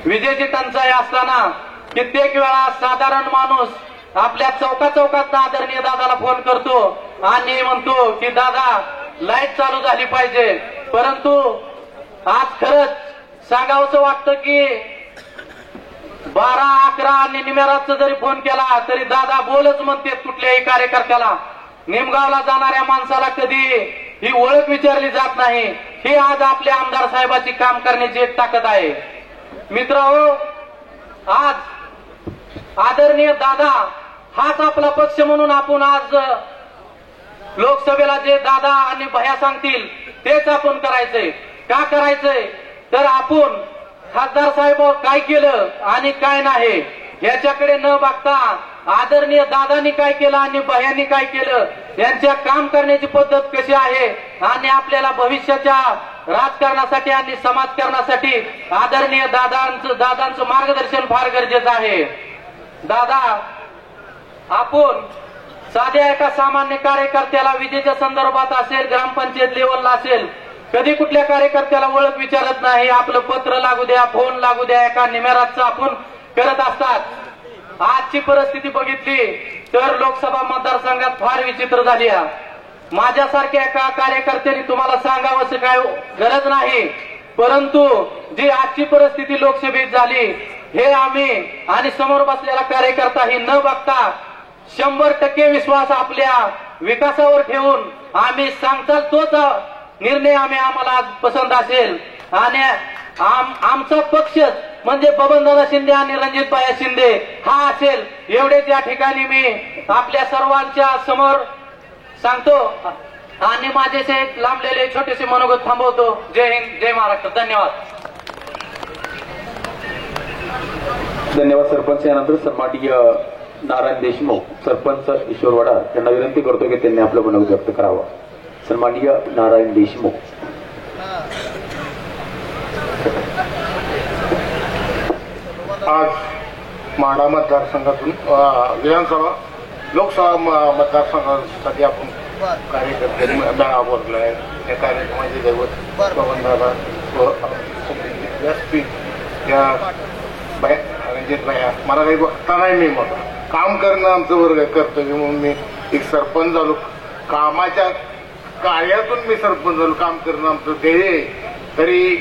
विजेची टंचाई असताना कित्येक वेळा साधारण माणूस आपल्या चौकात आदरणीय दादाला फोन करतो आणि म्हणतो की दादा लाईट चालू झाली पाहिजे, परंतु आज खरंच सांगावंसं वाटतं की 12, 11 आणि निम्या रातचा जरी फोन केला तरी दादा बोलच म्हणते कुठल्याही कार्यकर्त्याला. निमगावला जाणाऱ्या माणसाला कधी ही ओळख विचारली जात नाही. ही आज आपल्या आमदार साहेबाची काम करण्याची एक ताकद आहे. मित्रांनो, आज आदरणीय दादा हाच आपला पक्ष म्हणून आपण आज लोकसभेला जे दादा आणि भया सांगतील तेच आपण करायचंय. का करायचंय तर आपण खासदार साहेब काय केलं आणि काय नाही याच्याकडे न बघता आदरणीय दादांनी काय केलं आणि भयांनी काय केलं, यांच्या काम करण्याची पद्धत कशी आहे आणि आपल्याला भविष्याच्या राजकारणासाठी आणि समाजकारणासाठी आदरणीय दादांचं मार्गदर्शन फार गरजेचं आहे. दादा, आपण साध्या एका सामान्य कार्यकर्त्याला विजेच्या संदर्भात असेल, ग्रामपंचायत लेवलला असेल, कधी कुठल्या कार्यकर्त्याला ओळख विचारत नाही. आपलं पत्र लागू द्या, फोन लागू द्या, एका निम्यारातचं आपण करत असतात. आजची परिस्थिती बघितली तर लोकसभा मतदारसंघात फार विचित्र झाली आहे. माझ्यासारख्या एका कार्यकर्त्यांनी तुम्हाला सांगावंसं काय गरज नाही, परंतु जी आजची परिस्थिती लोकसभेत झाली हे आम्ही आणि समोर बसलेला कार्यकर्ता ही न बघता 100% विश्वास आपल्या विकासावर ठेवून आम्ही सांगताल तोच निर्णय आम्हाला आज पसंत असेल आणि आमचा पक्ष म्हणजे बबनदादा शिंदे आणि रणजितभाई शिंदे हा असेल, एवढेच या ठिकाणी मी आपल्या सर्वांच्या समोर सांगतो आणि माझेसे लांबलेले छोटेसे मनोगत थांबवतो. जय हिंद, जय महाराष्ट्र. धन्यवाद. धन्यवाद सरपंच. यानंतर सन्माननीय नारायण देशमुख सरपंच ईश्वरवाडा यांना विनंती करतो की त्यांनी आपलं मनोगत व्यक्त करावं. सन्माननीय नारायण देशमुख. आज माढा मतदारसंघातून विधानसभा लोकसभा मतदारसंघासाठी आपण कार्यकर्ते मेळावा बोललाय. या कार्यक्रमाचे दैवत बबनदादा व व्यासपीठ या रणजित भाया. मला काही बघता नाही, मी मग काम करणं आमचं वर्ग कर्तव्य म्हणून मी एक सरपंच झालो. कामाच्या कार्यातून मी सरपंच झालो. काम करणं आमचं ध्येय. तरी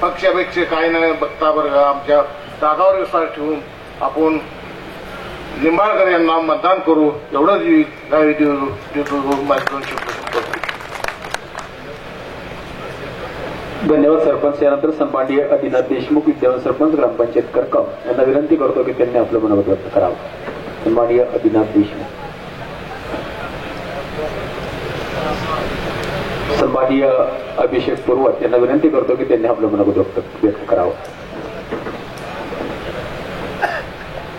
पक्षापेक्षा काय नाही बघता बरं आमच्या दादावर विश्वास ठेवून आपण निंबाळकर यांना मतदान करू एवढंच धन्यवाद सरपंच. यानंतर सन्माननीय आदिनाथ देशमुख विद्यमान सरपंच ग्रामपंचायत करकम यांना विनंती करतो की त्यांनी आपलं मनोगत व्यक्त करावं. सन्माननीय आदिनाथ देशमुख. सन्माननीय अभिषेक पुरवत यांना विनंती करतो की त्यांनी आपलं मनोगत व्यक्त करावं.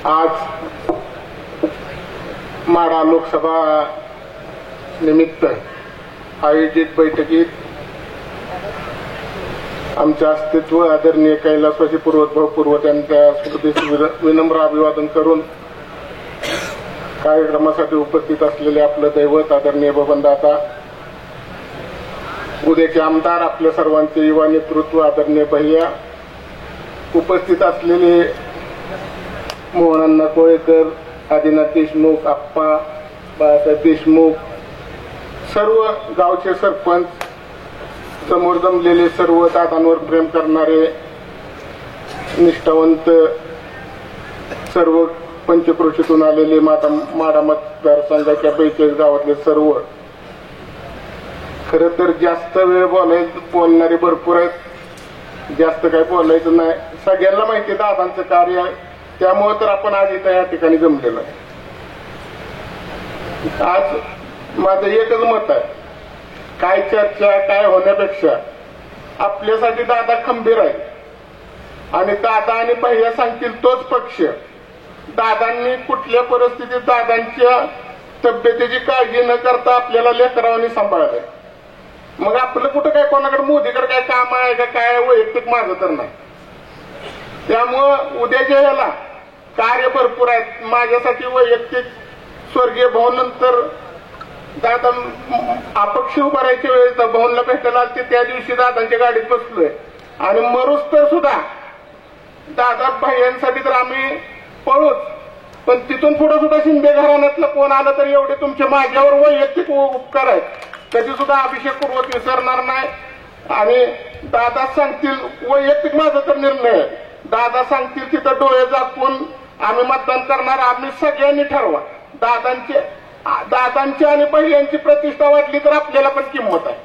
आज माढा लोकसभा निमित्त आयोजित बैठकीत आमचे अस्तित्व आदरणीय कैलासवासी पुरवतभाऊ पुरवत यांच्या स्मृतीस विनम्र अभिवादन करून कार्यक्रमासाठी उपस्थित असलेले आपलं दैवत आदरणीय बबनदादा, उद्याचे आमदार, आपल्या सर्वांचे युवा नेतृत्व आदरणीय भैया, उपस्थित असलेले मोहनअण्णा कोळेकर, आदिनाथ देशमुख, आप्पा बाळासाहेब देशमुख, सर्व गावचे सरपंच, समोर जमलेले सर्व दादांवर प्रेम करणारे निष्ठावंत, सर्व पंचक्रोशीतून आलेले माढा मतदारसंघाच्या 42 गावातले सर्व. खरं तर जास्त वेळ बोलणारे भरपूर आहेत, जास्त काही बोलायचं नाही. सगळ्यांना माहिती दादांचं कार्य, त्यामुळे तर आपण आज इथं या ठिकाणी जमलेलो आहे. आज माझं एकच मत आहे, काय चर्चा काय होण्यापेक्षा आपल्यासाठी दादा खंबीर आहे आणि दादा आणि भैया सांगतील तोच पक्ष. दादांनी कुठल्या परिस्थितीत दादांच्या तब्येतीची काळजी न करता आपल्याला लेकरावांनी सांभाळलंय. मग आपलं कुठं काय कोणाकडे मोदीकडे काय काम आहे का काय वैयक्तिक माझं तर नाही. त्यामुळं उद्याच्या याला कार्य भरपूर आहेत. माझ्यासाठी वैयक्तिक स्वर्गीय भाऊनंतर दादा अपक्ष उभारायच्या वेळेस भाऊंना भेटायला आलते, त्या दिवशी दादांच्या गाडीत बसलोय आणि मरुस्तर सुद्धा दादा भैयांसाठी तर आम्ही पळूच, पण तिथून पुढे सुद्धा शिंदे घराण्यातलं कोण आलं तरी एवढे तुमचे माझ्यावर वैयक्तिक उपकार आहेत, कधी सुद्धा अभिषेक पूर्वक विसरणार नाही. आणि दादा सांगतील, वैयक्तिक माझा तर निर्णय आहे, दादा सांगतील तिथं डोळे झाकून आम्ही मतदान करणार. आम्ही सगळ्यांनी ठरवा. दादांची आणि पहिल्यांची प्रतिष्ठा वाटली तर आपल्याला पण किंमत आहे.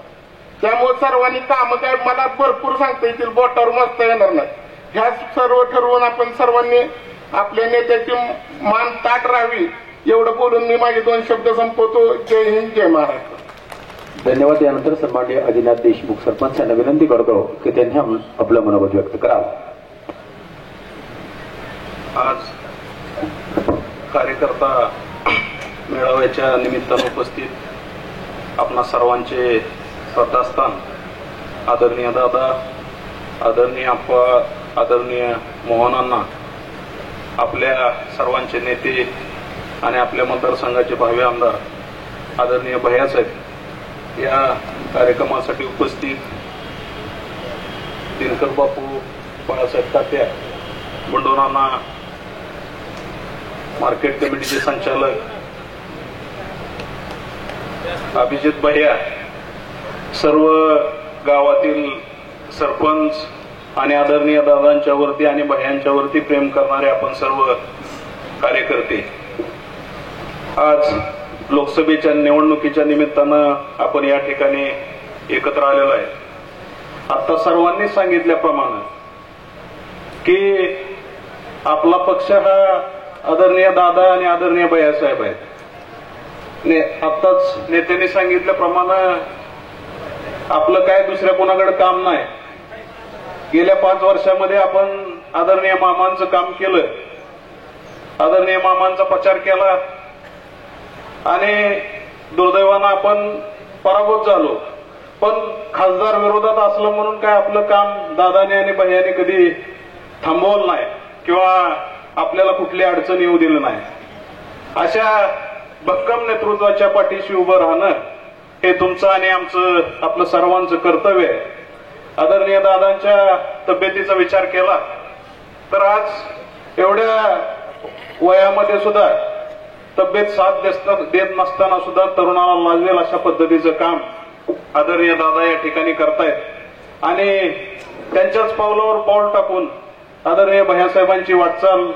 त्यामुळे सर्वांनी कामं काय मला भरपूर सांगता येतील, बोटावर मोजता येणार नाही. ह्या सर्व ठरवून आपण सर्वांनी आपल्या नेत्याची मान ताट राहावी एवढं बोलून मी माझे 2 शब्द संपवतो. जय हिंद, जय महाराष्ट्र. धन्यवाद. यानंतर सन्माननीय आदिनाथ देशमुख सरपंच यांना विनंती करतो की त्यांनी आपलं मनोगत व्यक्त करावं. आज कार्यकर्ता मेळाव्याच्या निमित्तानं उपस्थित आपणा सर्वांचे श्रद्धास्थान आदरणीय दादा, आदरणीय अप्पा, आदरणीय मोहनांना, आपल्या सर्वांचे नेते आणि आपल्या मतदारसंघाचे भावी आमदार आदरणीय भैयासाहेब या कार्यक्रमासाठी उपस्थित दिनकर बापू, बाळासाहेब तात्या, बंडोनाना, मार्केट कमिटीचे संचालक अभिजित भैया, सर्व गावातील सरपंच आणि आदरणीय दादांच्या वरती आणि भैयांच्या वरती प्रेम करणारे आपण सर्व कार्यकर्ते, आज लोकसभेच्या निवडणुकीच्या निमित्तानं आपण या ठिकाणी एकत्र आलेलो आहे. आता सर्वांनी सांगितल्याप्रमाणे की आपला पक्ष हा आदरणीय दादा आणि आदरणीय भैयासाहेब आहेत. आताच नेत्यांनी सांगितल्याप्रमाणे आपलं काय दुसऱ्या कोणाकडे काम नाही. गेल्या 5 वर्षामध्ये आपण आदरणीय मामांचं काम केलं, आदरणीय मामांचा प्रचार केला आणि दुर्दैवानं आपण पराभूत झालो. पण खासदार विरोधात असलं म्हणून काय आपलं काम दादाने आणि भैयाने कधी थांबवलं नाही किंवा आपल्याला कुठली अडचण येऊ दिली नाही. अशा भक्कम नेतृत्वाच्या पाठीशी उभं राहणं हे तुमचं आणि आमचं, आपलं सर्वांचं कर्तव्य आहे. आदरणीय दादांच्या तब्येतीचा विचार केला तर आज एवढ्या वयामध्ये सुद्धा तब्येत साथ देत नसताना सुद्धा तरुणाला लाजवेल अशा पद्धतीचं काम आदरणीय दादा या ठिकाणी करतायत आणि त्यांच्याच पावलावर पाऊल टाकून आदरणीय भैयासाहेबांची वाटचाल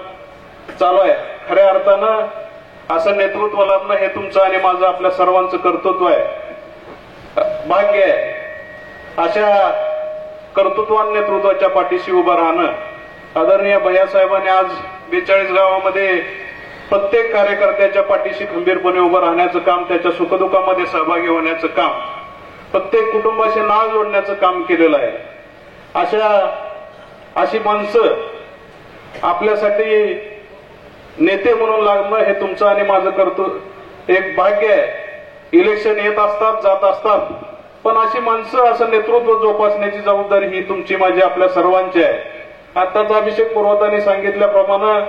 चालू आहे. खऱ्या अर्थानं असं नेतृत्व लाभणं हे तुमचं आणि माझं, आपल्या सर्वांचं कर्तृत्व आहे, भाग्य आहे. अशा कर्तृत्वान नेतृत्वाच्या पाठीशी उभं राहणं आदरणीय भैयासाहेबांनी आज 42 गावामध्ये प्रत्येक कार्यकर्त्याच्या पाठीशी खंबीरपणे उभं राहण्याचं काम, त्याच्या सुखदुःखामध्ये सहभागी होण्याचं काम, प्रत्येक कुटुंबाशी नाळ जोडण्याचं काम केलेलं आहे. अशी माणसं आपल्यासाठी नेते म्हणून लागणं हे तुमचं आणि माझं कर्तव्य, एक भाग्य आहे. इलेक्शन येत असतात, जात असतात, पण अशी माणसं, असं नेतृत्व जोपासण्याची जबाबदारी ही तुमची, माझी, आपल्या सर्वांची आहे. आताच अभिषेक पुरवताना सांगितल्याप्रमाणे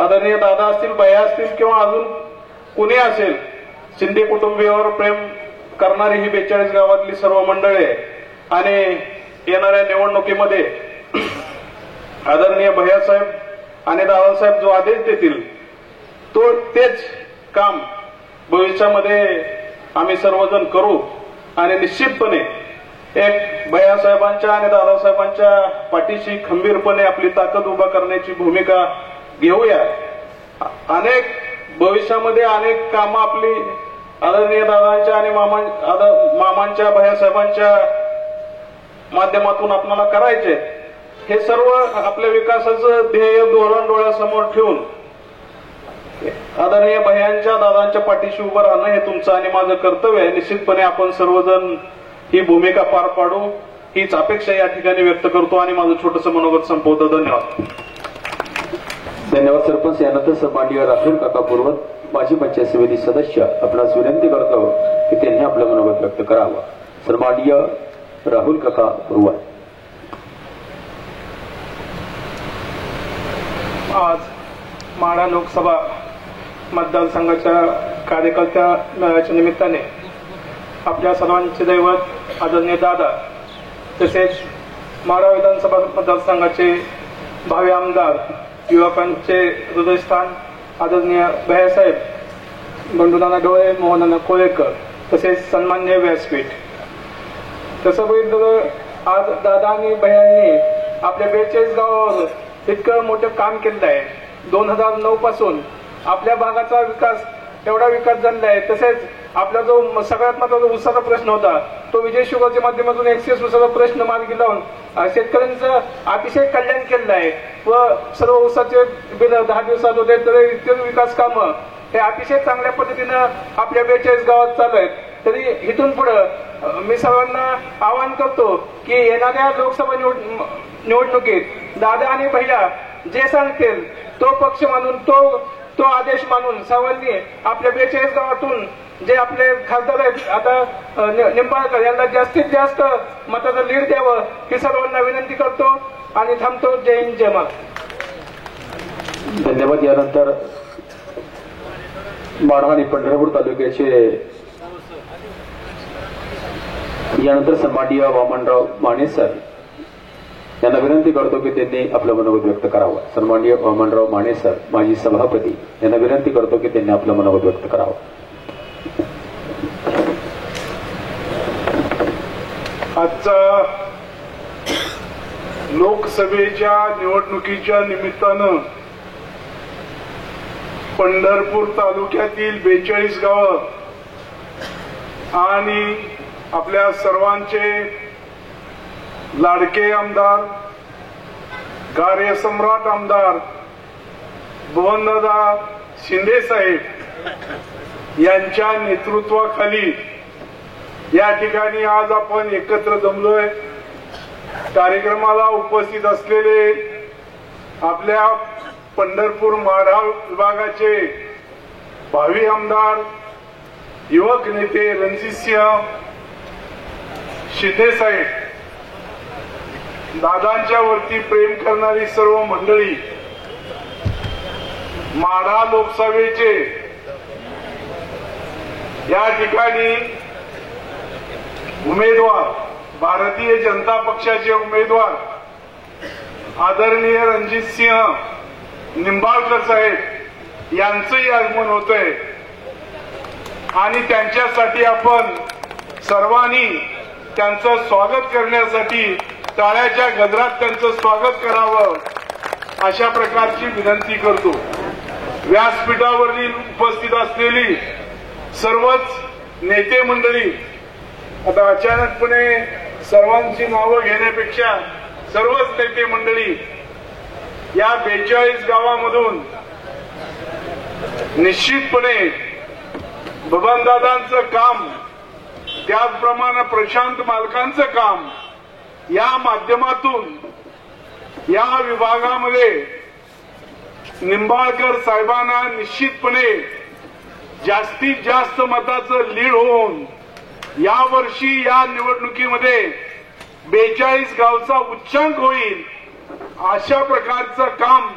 आदरणीय दादा असतील, भैया असतील किंवा अजून कुणी असेल, शिंदे कुटुंबियावर प्रेम करणारी ही 42 गावातली सर्व मंडळी आहे आणि येणाऱ्या निवडणुकीमध्ये आदरणीय भैयासाहेब आणि दादासाहेब जो आदेश देतील तेच काम भविष्यामध्ये आम्ही सर्वजण करू आणि निश्चितपणे एक भैयासाहेबांच्या आणि दादासाहेबांच्या पाठीशी खंबीरपणे आपली ताकद उभा करण्याची भूमिका घेऊया. भविष्यामध्ये अनेक कामं आपली आदरणीय दादांच्या आणि मामांच्या, भैयासाहेबांच्या माध्यमातून आपल्याला करायचे. हे सर्व आपल्या विकासाचं ध्येय, धोरण डोळ्यासमोर ठेवून आदरणीय भैयांच्या, दादांच्या पाठीशी उभं राहणं हे तुमचं आणि माझं कर्तव्य आहे. निश्चितपणे आपण सर्वजण ही भूमिका पार पाडू हीच अपेक्षा या ठिकाणी व्यक्त करतो आणि माझं छोटंसं मनोगत संपवतो. धन्यवाद. धन्यवाद सरपंच. यानंतर सन्माननीय राहुल काका पुरवत, माजी पंचायत समिती सदस्य, आपणास विनंती करतो की त्यांनी आपलं मनोगत व्यक्त करावं. सन्माननीय राहुल काका पुरवत. आज माढा लोकसभा मतदारसंघाच्या कार्यकर्त्या मेळाव्याच्या निमित्ताने आपल्या सर्वांचे दैवत आदरणीय दादा, तसेच माढा विधानसभा मतदारसंघाचे भावी आमदार युवकांचे हृदयस्थान आदरणीय भैयासाहेब बंडूनाना डोळे, मोहनाना कोळेकर तसेच सन्मान्य व्यासपीठ. तसं बघितलं आज दादा आणि भैयांनी आपल्या 42 गावावर इतकं मोठं काम केलं आहे. 2009 पासून आपल्या भागाचा विकास एवढा विकास झालेला आहे. तसेच आपला जो सगळ्यात महत्वाचा ऊसाचा प्रश्न होता तो विजय शुगरच्या माध्यमातून 100 ऊसाचा प्रश्न मार्गी लावून शेतकऱ्यांचं अतिशय कल्याण केलेलं आहे व सर्व ऊसाचे बिल 10 दिवसात होते. तर इतर विकास कामं हे अतिशय चांगल्या पद्धतीनं आपल्या 42 गावात चालू आहेत. तरी इथून पुढं मी सर्वांना आवाहन करतो की येणाऱ्या लोकसभा निवडणुकीत दादा आणि भैया जे सांगतील तो पक्ष मानून तो आदेश मानून सर्वांनी आपल्या 42 गावातून जे आपले खासदार आहेत आता निंबाळकर यांना जास्तीत जास्त मताचं लीड द्यावं ही सर्वांना विनंती करतो आणि थांबतो. जय हिंद, जय महाराष्ट्र. धन्यवाद. यानंतर माढा आणि पंढरपूर तालुक्याचे सन्माननीय वामनराव माने सर यांना विनंती करतो की त्यांनी आपलं मनोगत व्यक्त करावं. सन्माननीय वामनराव माने सर माजी सभापती यांना विनंती करतो की त्यांनी आपलं मनोगत व्यक्त करावं. आजचा लोकसभेच्या निवडणुकीच्या निमित्तानं पंढरपूर तालुक्यातील 42 गावं आणि आपल्या सर्वांचे लाडके आमदार, कार्यसम्राट आमदार बबनदादा शिंदे साहेब यांच्या नेतृत्वाखाली या ठिकाणी आज आपण एकत्र जमलोय. कार्यक्रमाला उपस्थित असलेले आपल्या पंढरपूर माढा विभागाचे भावी आमदार, युवक नेते रणजितसिंह शिंदे साहेब, दादांच्या वरती प्रेम करणारी सर्व मंडळी, माढा लोकसभेचे या ठिकाणी उमेदवार, भारतीय जनता पक्षाचे उमेदवार आदरणीय रणजितसिंह निंबाळकर साहेब यांचंही आगमन होतंय आणि त्यांच्यासाठी आपण सर्वांनी त्यांचं स्वागत करण्यासाठी टाळ्याच्या गजरात त्यांचं स्वागत करावं अशा प्रकारची विनंती करतो. व्यासपीठावरील उपस्थित असलेली सर्वच नेते मंडळी, आता अचानकपणे सर्वांची नावं घेण्यापेक्षा सर्वच नेते मंडळी या 42 गावांमधून निश्चितपणे बबनदादांचं काम, त्याचप्रमाणे प्रशांत मालकांचं काम या माध्यमातून या विभागामध्ये निंबाळकर साहेबांना निश्चितपणे जास्तीत जास्त मताचं लीड होऊन यावर्षी या निवडणुकीमध्ये 42 गावचा उच्चांक होईल अशा प्रकारचं काम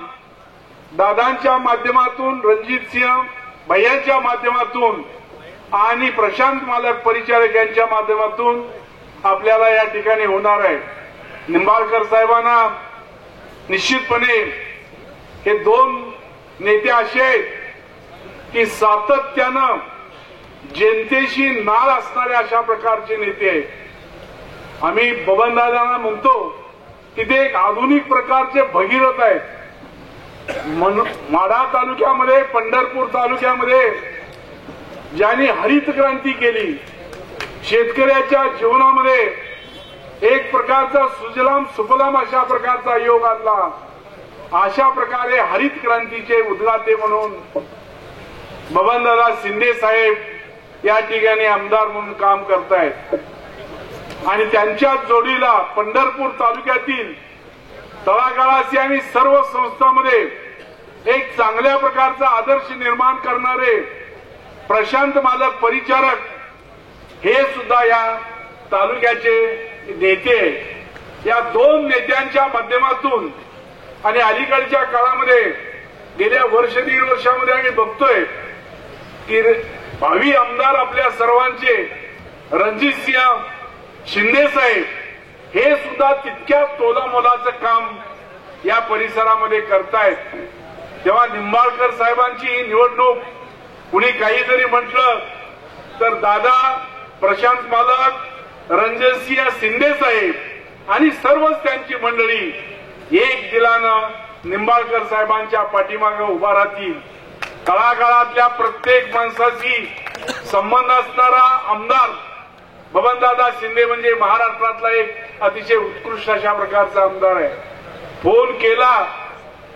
दादांच्या माध्यमातून, रणजितसिंह भैयांच्या माध्यमातून आणि प्रशांत मालक परिचारक यांच्या माध्यमातून आपल्याला या ठिकाणी होणार आहे. निंबाळकर साहेबांना निश्चितपणे हे दोन नेते असे आहेत की सातत्यानं जनतेशी नाळ असणारे अशा प्रकारचे नेते आहेत. आम्ही बबनदादांना म्हणतो की ते एक आधुनिक प्रकारचे भगीरथ आहेत. माढा तालुक्यामध्ये, पंढरपूर तालुक्यामध्ये ज्यांनी हरित क्रांती केली, शेतकऱ्याच्या जीवनामध्ये एक प्रकारचा सुजलाम सुफलाम अशा प्रकारचा योग आणला, अशा प्रकारे हरित क्रांतीचे उद्गाते म्हणून बबनदादा शिंदे साहेब या ठिकाणी आमदार म्हणून काम करतायत. आणि त्यांच्या जोडीला पंढरपूर तालुक्यातील तळागाळाची आणि सर्व संस्थांमध्ये एक चांगल्या प्रकारचा आदर्श निर्माण करणारे प्रशांत मालक परिचारक हे सुद्धा या तालुक्याचे नेते. या दोन नेत्यांच्या माध्यमातून आणि अलीकडच्या काळामध्ये गेल्या वर्ष दीड वर्षामध्ये आम्ही बघतोय की भावी आमदार आपल्या सर्वांचे रणजितसिंह शिंदे साहेब हे सुद्धा तितक्याच तोलामोलाचं काम या परिसरामध्ये करतायत तेव्हा निंबाळकर साहेबांची ही निवडणूक कुणी काही जरी म्हटलं तर दादा, प्रशांत मालक, रणजितसिंह शिंदे साहेब आणि सर्वच त्यांची मंडळी एक दिलानं निंबाळकर साहेबांच्या पाठीमागे उभा राहतील. तळागाळातल्या प्रत्येक माणसाशी संबंध असणारा आमदार बबनदादा शिंदे म्हणजे महाराष्ट्रातला एक अतिशय उत्कृष्ट अशा प्रकारचा आमदार आहे. फोन केला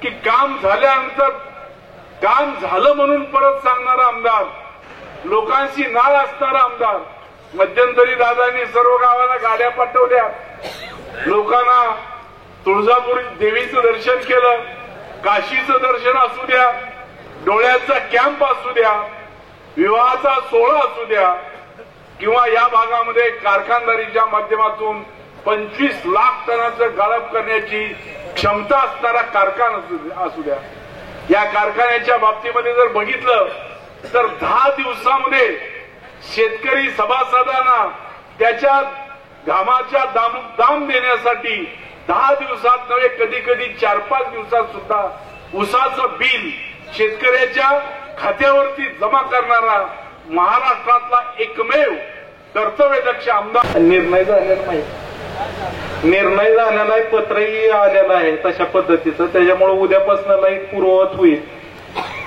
की काम झाल्यानंतर काम झालं म्हणून परत सांगणारा आमदार, लोकांशी नाळ असणारा आमदार. मध्यंतरी दादांनी सर्व गावाला गाड्या पाठवल्या, लोकांना तुळजापूर देवीचं दर्शन केलं, काशीचं दर्शन असू द्या, डोळ्याचा कॅम्प असू द्या, विवाहाचा सोहळा असू द्या किंवा या भागामध्ये कारखानदारीच्या माध्यमातून 25 लाख टनाचं गाळप करण्याची क्षमता असणारा कारखाना असू द्या. या कारखान्याच्या बाबतीमध्ये जर बघितलं तर 10 दिवसामध्ये शेतकरी सभासदांना त्याच्या घामाच्या दाम देण्यासाठी 10 दिवसात नव्हे कधी कधी 4-5 दिवसात सुद्धा ऊसाचं बिल शेतकऱ्याच्या खात्यावरती जमा करणारा महाराष्ट्रातला एकमेव कर्तव्यदक्ष आमदार. निर्णय झालेला नाही, निर्णय झालेला आहे, पत्रही आलेलं आहे तशा पद्धतीचं. त्याच्यामुळे उद्यापासून लाईट पूर्ववत होईल.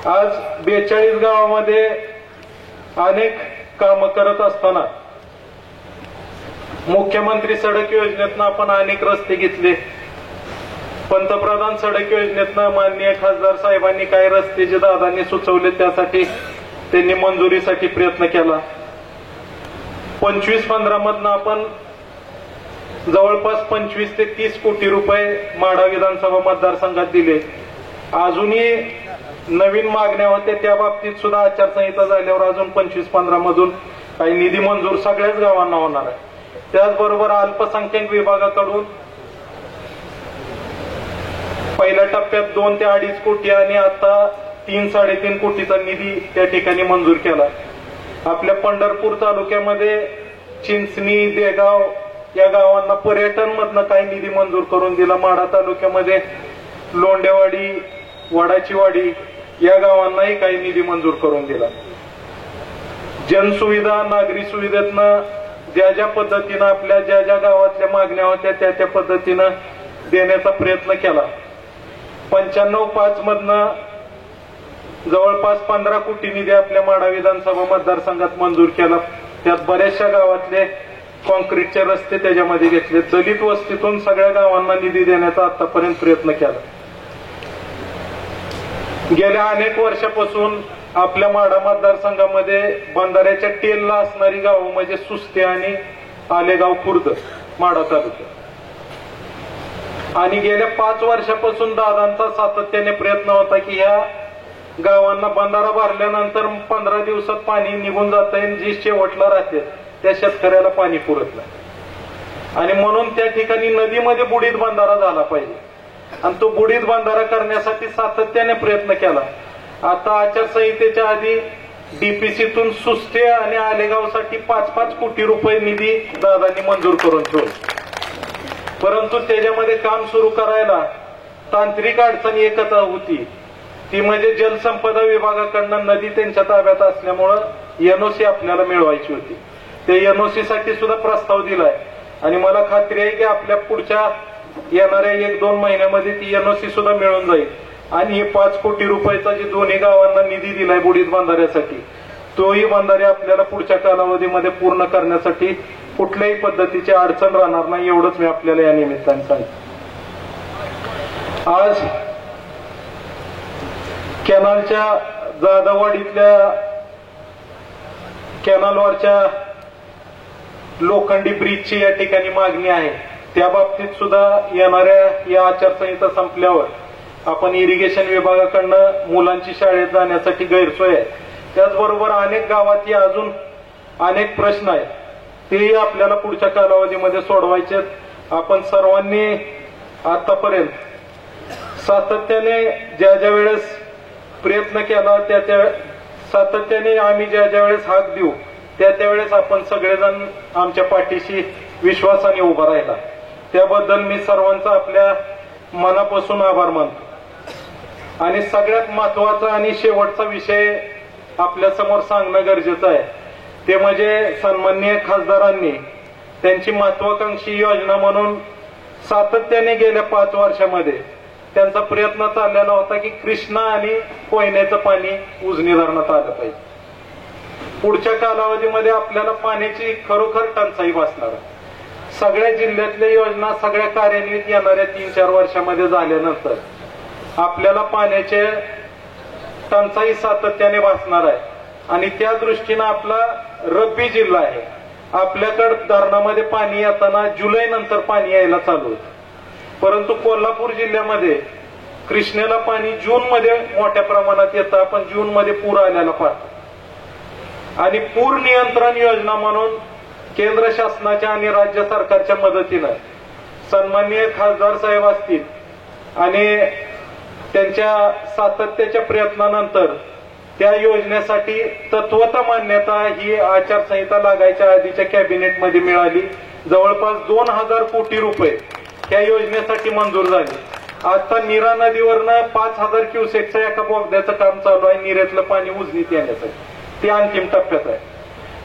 आज 42 गावामध्ये अनेक कामं करत असताना मुख्यमंत्री सडक योजनेतनं आपण अनेक रस्ते घेतले, पंतप्रधान सडक योजनेतनं माननीय खासदार साहेबांनी काही रस्ते जे दादांनी सुचवले त्यासाठी त्यांनी मंजुरीसाठी प्रयत्न केला. 25-15 मधनं आपण जवळपास 25 ते 30 कोटी रुपये माढा विधानसभा मतदारसंघात दिले. अजूनही नवीन मागण्या होत्या, त्या बाबतीत सुद्धा आचारसंहिता झाल्यावर अजून 25-15 मधून काही निधी मंजूर सगळ्याच गावांना होणार आहे. त्याचबरोबर अल्पसंख्याक विभागाकडून पहिल्या टप्प्यात 2 ते 2.5 कोटी आणि आता 3-3.5 कोटीचा निधी त्या ठिकाणी मंजूर केला. आपल्या पंढरपूर तालुक्यामध्ये चिंचणी, देगाव या गावांना पर्यटन मधनं काही निधी मंजूर करून दिला. माढा तालुक्यामध्ये लोंडेवाडी, वडाची वाडी या गावांनाही काही निधी मंजूर करून दिला. जनसुविधा, नागरी सुविधेतनं ज्या ज्या पद्धतीनं आपल्या ज्या ज्या गावातल्या मागण्या होत्या त्या पद्धतीनं देण्याचा प्रयत्न केला. 95-5 मधनं जवळपास 15 कोटी निधी आपल्या माढा विधानसभा मतदारसंघात मंजूर केला. त्यात बऱ्याचशा गावातले कॉन्क्रीटचे रस्ते त्याच्यामध्ये घेतले. दलित वस्तीतून सगळ्या गावांना निधी देण्याचा आतापर्यंत प्रयत्न केला. गेल्या अनेक वर्षापासून आपल्या माढा मतदारसंघामध्ये बंधाऱ्याच्या टेलला असणारी गावं म्हणजे सुस्ते आणि आलेगाव खुर्द माढा तालुक्यात. आणि गेल्या 5 वर्षापासून दादांचा सातत्याने प्रयत्न होता की ह्या गावांना बंधारा भरल्यानंतर 15 दिवसात पाणी निघून जात आहे, जी शेवटला राहते त्या शेतकऱ्याला पाणी पुरत नाही. आणि म्हणून त्या ठिकाणी नदीमध्ये बुडीत बंधारा झाला पाहिजे आणि तो बुडीत बंधारा करण्यासाठी सातत्याने प्रयत्न केला. आता आचारसंहितेच्या आधी डीपीसीतून सुस्ते आणि आलेगावसाठी 5-5 कोटी रुपये निधी दादांनी मंजूर करून ठेवला. परंतु त्याच्यामध्ये काम सुरू करायला तांत्रिक अडचण एकच होती, ती म्हणजे जलसंपदा विभागाकडनं नदी त्यांच्या ताब्यात असल्यामुळं एनओसी आपल्याला मिळवायची होती. त्या एनओसी साठी सुद्धा प्रस्ताव दिलाय आणि मला खात्री आहे की आपल्या पुढच्या येणाऱ्या 1-2 महिन्यामध्ये ती एनओसी सुद्धा मिळून जाईल. आणि हे 5 कोटी रुपयाचा जे दोन्ही गावांना निधी दिलाय बुडीत बंधाऱ्यासाठी, तोही बंधारे आपल्याला पुढच्या कालावधीमध्ये पूर्ण करण्यासाठी कुठल्याही पद्धतीची अडचण राहणार नाही, एवढंच मी आपल्याला या निमित्ताने सांगतो. आज कॅनलच्या जाधववाडीतल्या कॅनलवरच्या लोखंडी ब्रिजची या ठिकाणी मागणी आहे. त्या बाबतीत सुद्धा येणाऱ्या या आचारसंहिता संपल्यावर आपण इरिगेशन विभागाकडनं मुलांची शाळेत जाण्यासाठी गैरसोय आहे. त्याचबरोबर अनेक गावात अजून अनेक प्रश्न आहेत, तेही आपल्याला पुढच्या कालावधीमध्ये सोडवायचे. आपण सर्वांनी आतापर्यंत सातत्याने ज्या ज्या वेळेस प्रयत्न केला त्या सातत्याने आम्ही ज्या ज्या वेळेस हाक देऊ त्या वेळेस आपण सगळेजण आमच्या पाठीशी विश्वासाने उभा राहिला. त्याबद्दल मी सर्वांचा आपल्या मनापासून आभार मानतो. आणि सगळ्यात महत्वाचा आणि शेवटचा विषय आपल्या समोर सांगणं गरजेचं आहे ते म्हणजे सन्माननीय खासदारांनी त्यांची महत्वाकांक्षी योजना म्हणून सातत्याने गेल्या 5 वर्षामध्ये त्यांचा प्रयत्न चाललेला होता की कृष्णा आणि कोयनेचं पाणी उजनी धरणात आलं पाहिजे. पुढच्या कालावधीमध्ये आपल्याला पाण्याची खरोखर टंचाई भासणार आहे. सगळ्या जिल्ह्यातल्या योजना सगळ्या कार्यान्वित येणाऱ्या 3-4 वर्षामध्ये झाल्यानंतर आपल्याला पाण्याचे टंचाई सातत्याने भासणार आहे. आणि त्या दृष्टीनं आपला रब्बी जिल्हा आहे. आपल्याकडे धरणामध्ये पाणी येताना जुलै नंतर पाणी यायला चालू होतं. परंतु कोल्हापूर जिल्ह्यामध्ये कृष्णेला पाणी जून मध्ये मोठ्या प्रमाणात येतं. आपण जून मध्ये पूर आल्याला पाहतो. आणि पूर नियंत्रण योजना म्हणून केंद्र शासनाच्या आणि राज्य सरकारच्या मदतीनं सन्माननीय खासदार साहेब असतील आणि त्यांच्या सातत्याच्या प्रयत्नानंतर त्या योजनेसाठी तत्वता मान्यता ही आचारसंहिता लागायच्या आधीच्या कॅबिनेटमध्ये मिळाली. जवळपास 2000 कोटी रुपये त्या योजनेसाठी मंजूर झाले. आता नीरा नदीवरनं 5000 क्युसेकचं एका बोगद्याचं काम चालू आहे नीरेतलं पाणी उजनीत येण्यासाठी. ते अंतिम टप्प्यात आहे.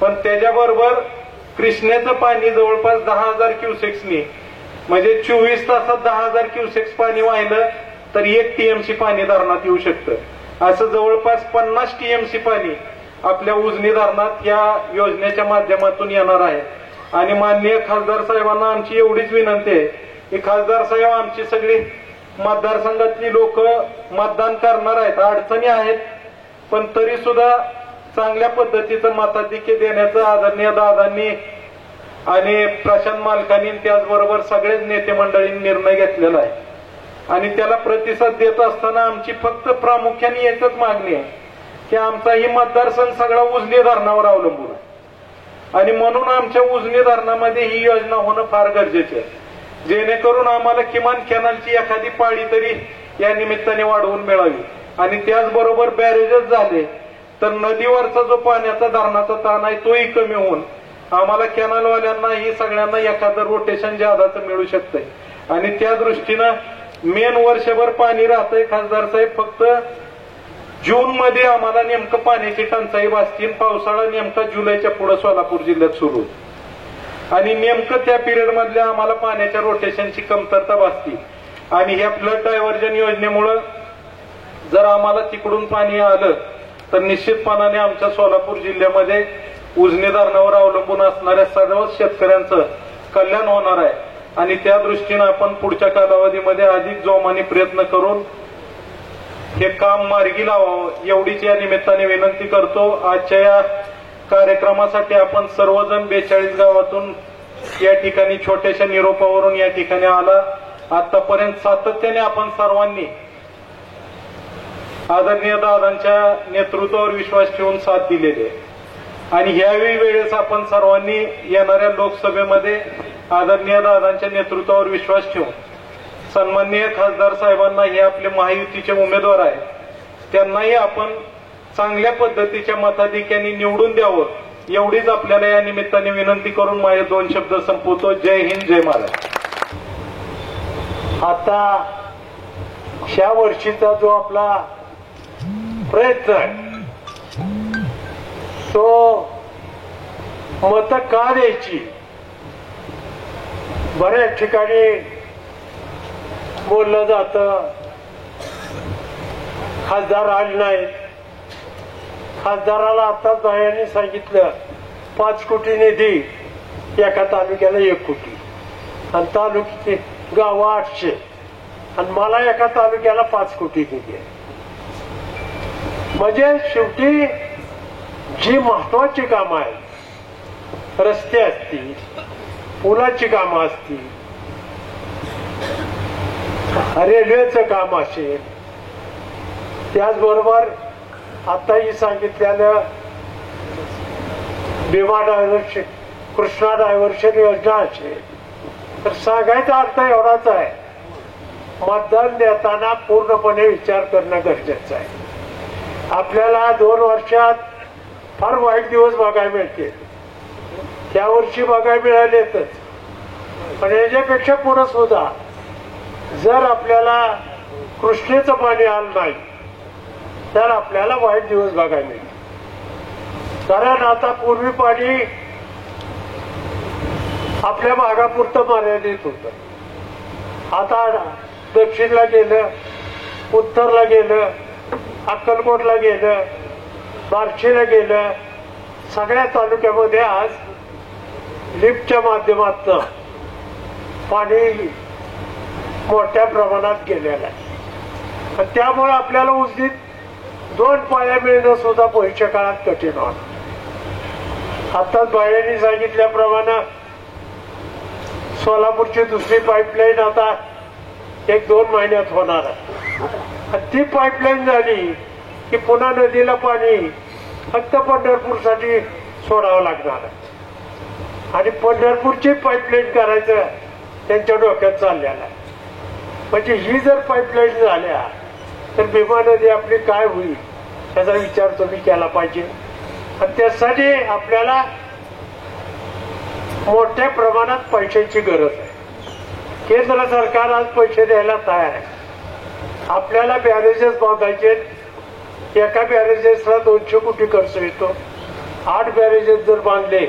पण त्याच्याबरोबर कृष्णेचं पाणी जवळपास 10,000 क्युसेक्सनी म्हणजे 24 तासात 10,000 क्युसेक्स पाणी वाहिलं तर 1 TMC पाणी धरणात येऊ शकतं. असं जवळपास 50 TMC पाणी आपल्या उजनी धरणात या योजनेच्या माध्यमातून येणार आहे. आणि माननीय खासदार साहेबांना आमची एवढीच विनंती आहे की खासदार साहेब आमची सगळी मतदारसंघातली लोक मतदान करणार आहेत. अडचणी आहेत पण तरी सुद्धा चांगल्या पद्धतीचं मताधिक्य देण्याचं आदरणीय दादांनी आणि प्रशांत मालकांनी त्याचबरोबर सगळेच नेते मंडळींनी निर्णय घेतलेला आहे. आणि त्याला प्रतिसाद देत असताना आमची फक्त प्रामुख्याने एकच मागणी आहे की आमचा ही मतदारसंघ सगळा उजनी धरणावर अवलंबून आहे. आणि म्हणून आमच्या उजनी धरणामध्ये ही योजना होणं फार गरजेचे आहे जेणेकरून आम्हाला किमान कॅनलची एखादी पाळी तरी या निमित्ताने वाढवून मिळावी. आणि त्याचबरोबर बॅरेजेस झाले तर नदीवरचा जो पाण्याचा धरणाचा ताण आहे तोही कमी होऊन आम्हाला कॅनलवाल्यांना ही सगळ्यांना एखादं रोटेशन जादाचं मिळू शकतंय. आणि त्या दृष्टीनं मेन वर्षभर पाणी राहतंय खासदार साहेब. फक्त जून मध्ये आम्हाला नेमकं पाण्याची टंचाई भासतील. पावसाळा नेमका जुलैच्या पुढे सोलापूर जिल्ह्यात सुरू होतो आणि नेमकं त्या पिरियड मधल्या आम्हाला पाण्याच्या रोटेशनची कमतरता भासती. आणि ह्या फ्लड डायव्हर्जन योजनेमुळे जर आम्हाला तिकडून पाणी आलं तर निश्चितपणाने आमच्या सोलापूर जिल्ह्यामध्ये उजनी धरणावर अवलंबून असणाऱ्या सर्व शेतकऱ्यांचं कल्याण होणार आहे. आणि त्या दृष्टीनं आपण पुढच्या कालावधीमध्ये अधिक जोमाने प्रयत्न करून हे काम मार्गी लावावं एवढीच या निमित्ताने विनंती करतो. आजच्या या कार्यक्रमासाठी आपण सर्वजण 42 गावातून या ठिकाणी छोट्याशा निरोपावरून या ठिकाणी आला. आतापर्यंत सातत्याने आपण सर्वांनी आदरणीय दादांच्या नेतृत्वावर विश्वास ठेवून साथ दिलेली आहे. आणि ह्यावेळी वेळेस आपण सर्वांनी येणाऱ्या लोकसभेमध्ये आदरणीय दादांच्या नेतृत्वावर विश्वास ठेवून सन्माननीय खासदार साहेबांना हे आपले महायुतीचे उमेदवार आहेत त्यांनाही आपण चांगल्या पद्धतीच्या मताधिक्याने निवडून द्यावं एवढीच आपल्याला या निमित्ताने विनंती करून माझे 2 शब्द संपवतो. जय हिंद, जय महाराष्ट्र. आता ह्या वर्षीचा जो आपला प्रयत्न आहे तो मत का द्यायची बऱ्याच ठिकाणी बोललं जातं. खासदार आले नाहीत. खासदाराला आताच बायांनी सांगितलं 5 कोटी निधी एका तालुक्याला 1 कोटी आणि तालुक्याची गावं 800 आणि मला एका तालुक्याला 5 कोटी निधी आहे. म्हणजे शेवटी जी महत्वाची कामं आहेत रस्ते असतील पुलाची कामं असतील रेल्वेचं काम असेल त्याचबरोबर आताही सांगितलेलं भीमा डायव्हर्शन कृष्णा डायव्हर्शन योजना असेल तर सांगायचा अर्थ एवढाच आहे मतदान देताना पूर्णपणे विचार करणं गरजेचं आहे. आपल्याला 2 वर्षात फार वाईट दिवस बघायला मिळतील. त्या वर्षी बघायला मिळालेतच पण याच्यापेक्षा पुढे सुद्धा जर आपल्याला कृष्णेचं पाणी आलं नाही तर आपल्याला वाईट दिवस बघायला मिळेल. कारण आता पूर्वी पाणी आपल्या भागापुरतं मर्यादित होतं. आता दक्षिणला गेलं, उत्तरला गेलं, अक्कलकोटला गेलं, बार्शीला गेलं, सगळ्या तालुक्यामध्ये आज लिफ्टच्या माध्यमातून पाणी मोठ्या प्रमाणात गेलेलं आहे. त्यामुळे आपल्याला उजनीत 2 पाया मिळणं सुद्धा भविष्य काळात कठीण होणार. आताच बायांनी सांगितल्याप्रमाणे सोलापूरची दुसरी पाईपलाईन आता 1-2 महिन्यात होणार आहे. ती पाईपलाईन झाली की पुन्हा नदीला पाणी फक्त पंढरपूरसाठी सोडावं लागणार आहे. आणि पंढरपूरची पाईपलाईन करायचं त्यांच्या डोक्यात चाललेलं आहे. म्हणजे ही जर पाईपलाईन झाल्या तर भीमा नदी आपली काय होईल याचा विचार तुम्ही केला पाहिजे. आणि त्यासाठी आपल्याला मोठ्या प्रमाणात पैशांची गरज आहे. केंद्र सरकार आज पैसे द्यायला तयार आहे. आपल्याला बॅरेजेस बांधायचे. एका बॅरेजेसला 200 कोटी खर्च येतो. 8 बॅरेजेस जर बांधले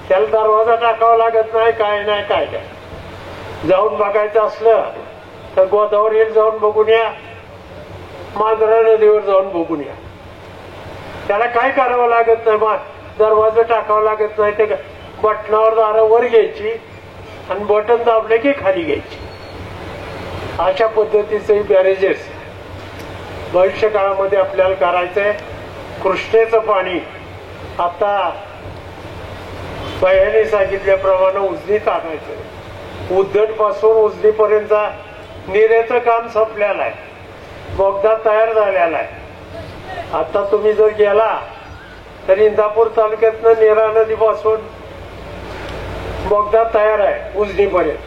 त्याला दरवाजा टाकावा लागत नाही, काय नाही. जाऊन बघायचं असलं तर गोदावरीला जाऊन बघून या, मांजरा नदीवर जाऊन बघून या. त्याला काय करावं लागत नाही, दरवाजा टाकावा लागत नाही. ते बटनावर दारं वर घ्यायची आणि बटन दाबले की खाली घ्यायची. अशा पद्धतीचे बॅरेजेस भविष्य काळामध्ये आपल्याला करायचंय. कृष्णेचं पाणी आता बायांनी सांगितल्याप्रमाणे उजनीत आणायचं. उद्दट पासून उजनीपर्यंतचा निरेचं काम संपलेलं आहे. बोगदा तयार झालेला आहे. आता तुम्ही जर गेला तर इंदापूर तालुक्यातनं नेरा नदीपासून बोगदा तयार आहे उजनीपर्यंत.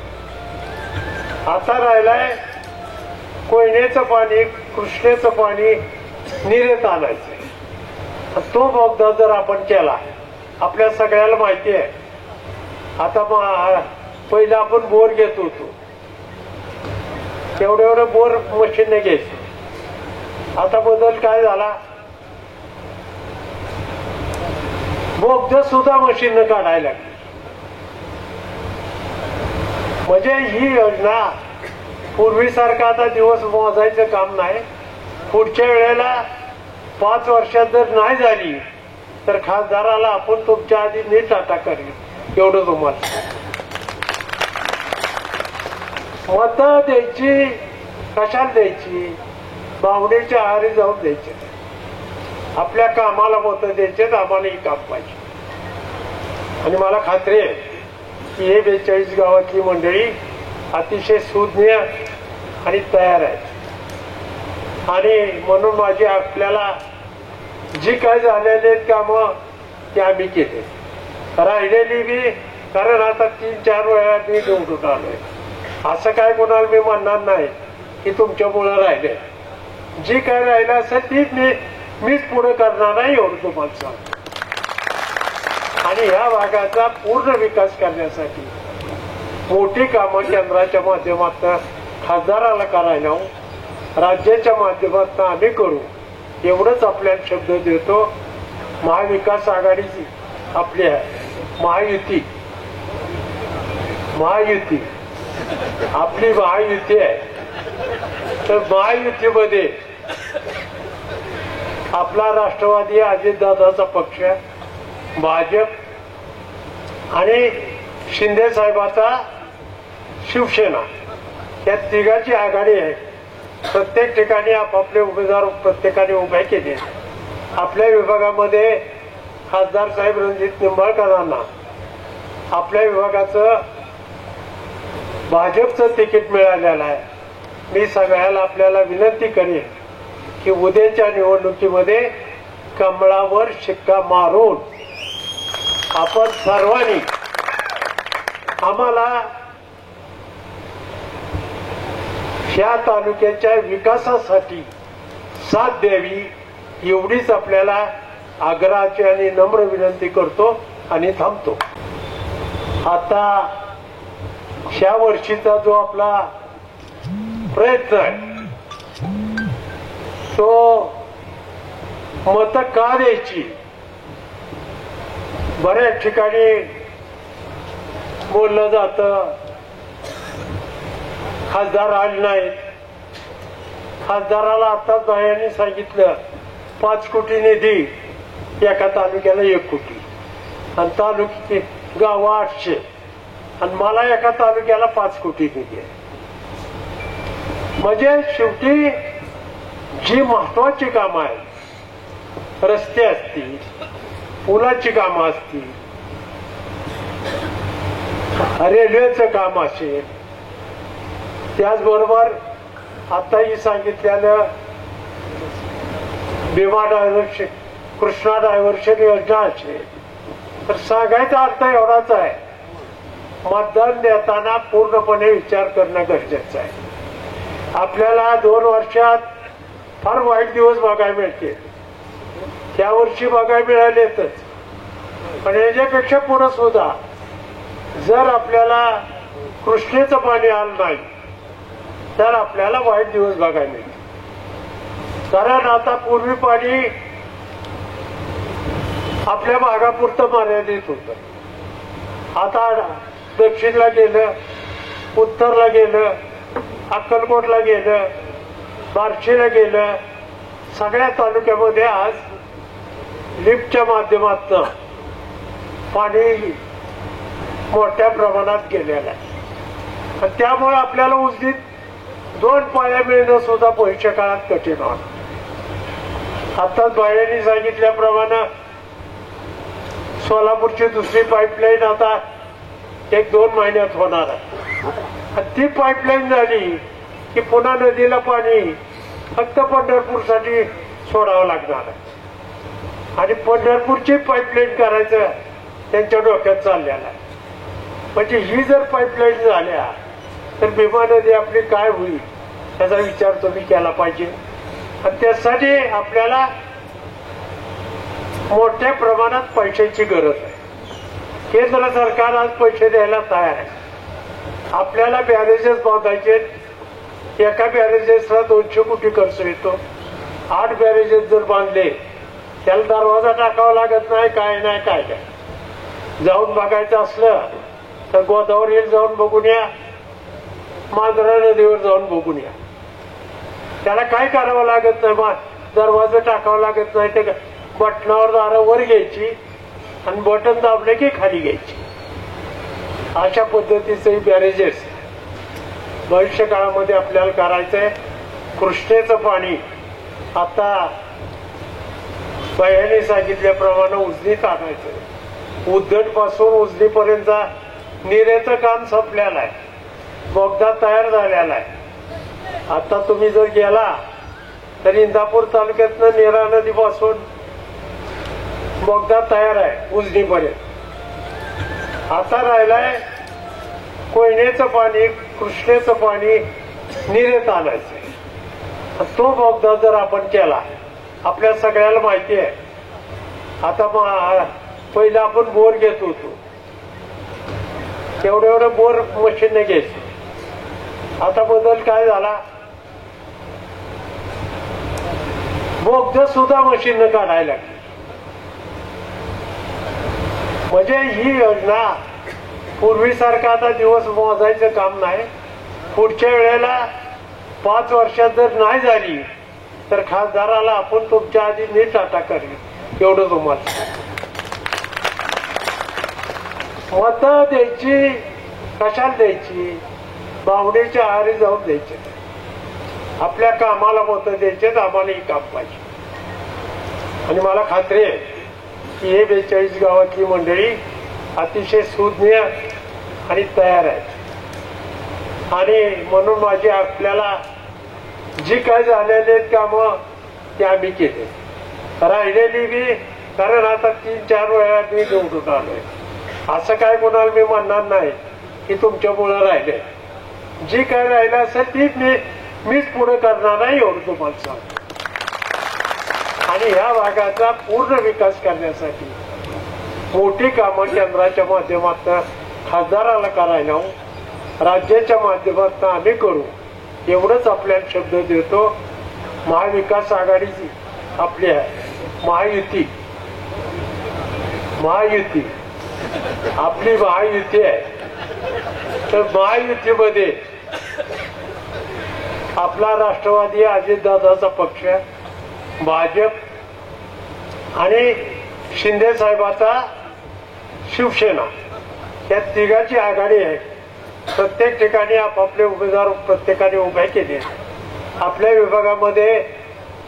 आता राहिलाय कोयनेचं पाणी, कृष्णेचं पाणी निरेत आणायचं. तो बोगदा जर आपण केला, आपल्या सगळ्याला माहिती आहे. आता पहिला आपण बोर घेत होतो, एवढं बोर मशीनने घ्यायचं. आता बदल काय झाला, बोगद सुद्धा मशीनने काढायला लागली. म्हणजे ही योजना पूर्वीसारखा आता दिवस मोजायचं काम नाही. पुढच्या वेळेला 5 वर्षात जर नाही झाली तर खासदाराला आपण तुमच्या आधी नीट अटक करेल एवढं तुम्हाला. मत द्यायची कशाला द्यायची, भावनेच्या आहारी जाऊन द्यायचे. आपल्या कामाला मत द्यायचे, आम्हालाही काम पाहिजे. आणि मला खात्री आहे की हे 42 गावातली मंडळी अतिशय सुज्ञ आणि तयार आहे. आणि म्हणून माझी आपल्याला जी काय झालेली कामं ती आम्ही केली, राहिलेली बी. कारण आता 3-4 वेळा मी निवडून आलोय. असं काय कोणाला मी म्हणणार नाही की तुमच्यामुळं राहिले. जी काय राहिलं असेल ती मीच पुढे करणार नाही एवढं तुम्हाला सांगतो. आणि ह्या भागाचा पूर्ण विकास करण्यासाठी मोठी कामं केंद्राच्या माध्यमातून खासदाराला करायला, राज्याच्या माध्यमातून आम्ही करू एवढंच आपल्याला शब्द देतो. महाविकास आघाडीची आपली आहे, महायुती आपली महायुती आहे. तर महायुतीमध्ये आपला राष्ट्रवादी अजितदादाचा पक्ष, भाजप आणि शिंदे साहेबाचा शिवसेना, या तिघाची आघाडी आहे. प्रत्येक ठिकाणी आपापले उमेदवार प्रत्येकाने उभे केले. आपल्या विभागामध्ये खासदार साहेब रणजित निंबाळकरांना आपल्या विभागाचं भाजपचं तिकीट मिळालेलं आहे. मी सगळ्याला आपल्याला विनंती करेन की उद्याच्या निवडणुकीमध्ये कमळावर शिक्का मारून आपण सर्वांनी आम्हाला ह्या तालुक्याच्या विकासासाठी साथ द्यावी एवढीच आपल्याला आग्रहाची आणि नम्र विनंती करतो आणि थांबतो. आता ह्या वर्षीचा जो आपला प्रयत्न आहे तो मत का द्यायची. बऱ्याच ठिकाणी बोललं जातं खासदार आले नाहीत. खासदाराला आताच बायांनी सांगितलं 5 कोटी निधी, एका तालुक्याला 1 कोटी आणि तालुक्याची गावं 800 आणि मला एका तालुक्याला 5 कोटी निधी आहे. म्हणजे शेवटी जी महत्वाची कामं आहेत, रस्ते असतील, पुलाची कामं असतील, रेल्वेचं काम असेल, त्याचबरोबर आताही सांगितलेलं भीमा डायव्हर्शन, कृष्णा डायव्हर्शन योजना असेल, तर सांगायचा अर्थ एवढाच आहे, मतदान देताना पूर्णपणे विचार करणं गरजेचं आहे. आपल्याला 2 वर्षात फार वाईट दिवस बघायला मिळतील. त्या वर्षी बघायला मिळालेच, पण याच्यापेक्षा पुढे सुद्धा जर आपल्याला कृष्णेचं पाणी आलं नाही तर आपल्याला वाईट दिवस बघायला मिळतील. कारण आता पूर्वी पाणी आपल्या भागापुरतं मर्यादित होतं. आता दक्षिणला गेलं, उत्तरला गेलं, अक्कलकोटला गेलं, बार्शीला गेलं, सगळ्या तालुक्यामध्ये आज लिफ्टच्या माध्यमातून पाणी मोठ्या प्रमाणात गेलेलं आहे. त्यामुळे आपल्याला उजनीत 2 पाया मिळणं सुद्धा भविष्य काळात कठीण होणार. आताच बायांनी सांगितल्याप्रमाणे सोलापूरची दुसरी पाईपलाईन आता 1-2 महिन्यात होणार आहे. ती पाईपलाईन झाली की पुन्हा नदीला पाणी फक्त पंढरपूरसाठी सोडावं लागणार आहे. आणि पंढरपूरची पाईपलाईन करायचं त्यांच्या डोक्यात चाललेलं आहे. म्हणजे ही जर पाईपलाईन झाल्या तर भीमा नदी आपली काय होईल याचा विचार तुम्ही केला पाहिजे. आणि त्यासाठी आपल्याला मोठ्या प्रमाणात पैशाची गरज आहे. केंद्र सरकार आज पैसे द्यायला तयार आहे. आपल्याला बॅरेजेस बांधायचे. एका बॅरेजेसला 200 कोटी खर्च येतो. 8 बॅरेजेस जर बांधले त्याला दरवाजा टाकावा लागत नाही, काय नाही काय नाही. जाऊन बघायचं असलं तर गोदावरीला जाऊन बघून या, मांजरा नदीवर जाऊन बघून या. त्याला काय करावं लागत नाही, दरवाजा टाकावं लागत नाही. ते बटनावर दारं वर घ्यायची आणि बटन दाबले की खाली घ्यायची. अशा पद्धतीचे बॅरेजेस भविष्य काळामध्ये आपल्याला करायचंय. कृष्णेचं पाणी आता बायांनी सांगितल्याप्रमाणे उजनीत आणायचं. उद्दट पासून उजनीपर्यंतचा निरेचं काम संपलेलं आहे. बोगदा तयार झालेला आहे. आता तुम्ही जर गेला तर इंदापूर तालुक्यातनं नेरा नदीपासून बोगदा तयार आहे उजनीपर्यंत. आता राहिलाय कोयनेचं पाणी, कृष्णेचं पाणी निरेत आणायचं. तो बोगदा जर आपण केला, आपल्या सगळ्याला माहिती आहे. आता पहिला आपण बोर घेत होतो, एवढं बोर मशीनने घ्यायचं. आता बदल काय झाला, बोगदा सुद्धा मशीनने काढायला लागली. म्हणजे ही योजना पूर्वीसारखं आता दिवस मोजायचं काम नाही. पुढच्या वेळेला 5 वर्षात जर नाही झाली तर खासदाराला आपण तुमच्या आधी नीट अटक करेल एवढं तुम्हाला. मत द्यायची कशाला द्यायची, भावनेच्या आहारी जाऊन द्यायचे. आपल्या कामाला मत द्यायचे, आम्हाला ही काम पाहिजे. आणि मला खात्री आहे की हे 42 गावातली मंडळी अतिशय सुज्ञ आणि तयार आहे. आणि म्हणून माझी आपल्याला जी काय झालेली आहेत कामं ती आम्ही केली, राहिलेली बी. कारण आता 3-4 वेळा मी निवडून आलोय. असं काय कोणाला मी म्हणणार नाही की तुमच्यामुळं राहिले. जी काय राहिलं असेल ती मीच पुढे करणार नाही एवढं तुम्हाला सांगतो. आणि ह्या भागाचा पूर्ण विकास करण्यासाठी मोठी कामं केंद्राच्या माध्यमातून खासदाराला करायला, राज्याच्या माध्यमातून आम्ही करू एवढंच आपल्याला शब्द देतो. महाविकास आघाडीची आपली आहे, महायुती आपली महायुती आहे. तर महायुतीमध्ये आपला राष्ट्रवादी अजितदादाचा पक्ष, भाजप आणि शिंदे साहेबाचा शिवसेना या तिघाची आघाडी आहे. प्रत्येक ठिकाणी आपापले उमेदवार प्रत्येकाने उभे केले. आपल्या विभागामध्ये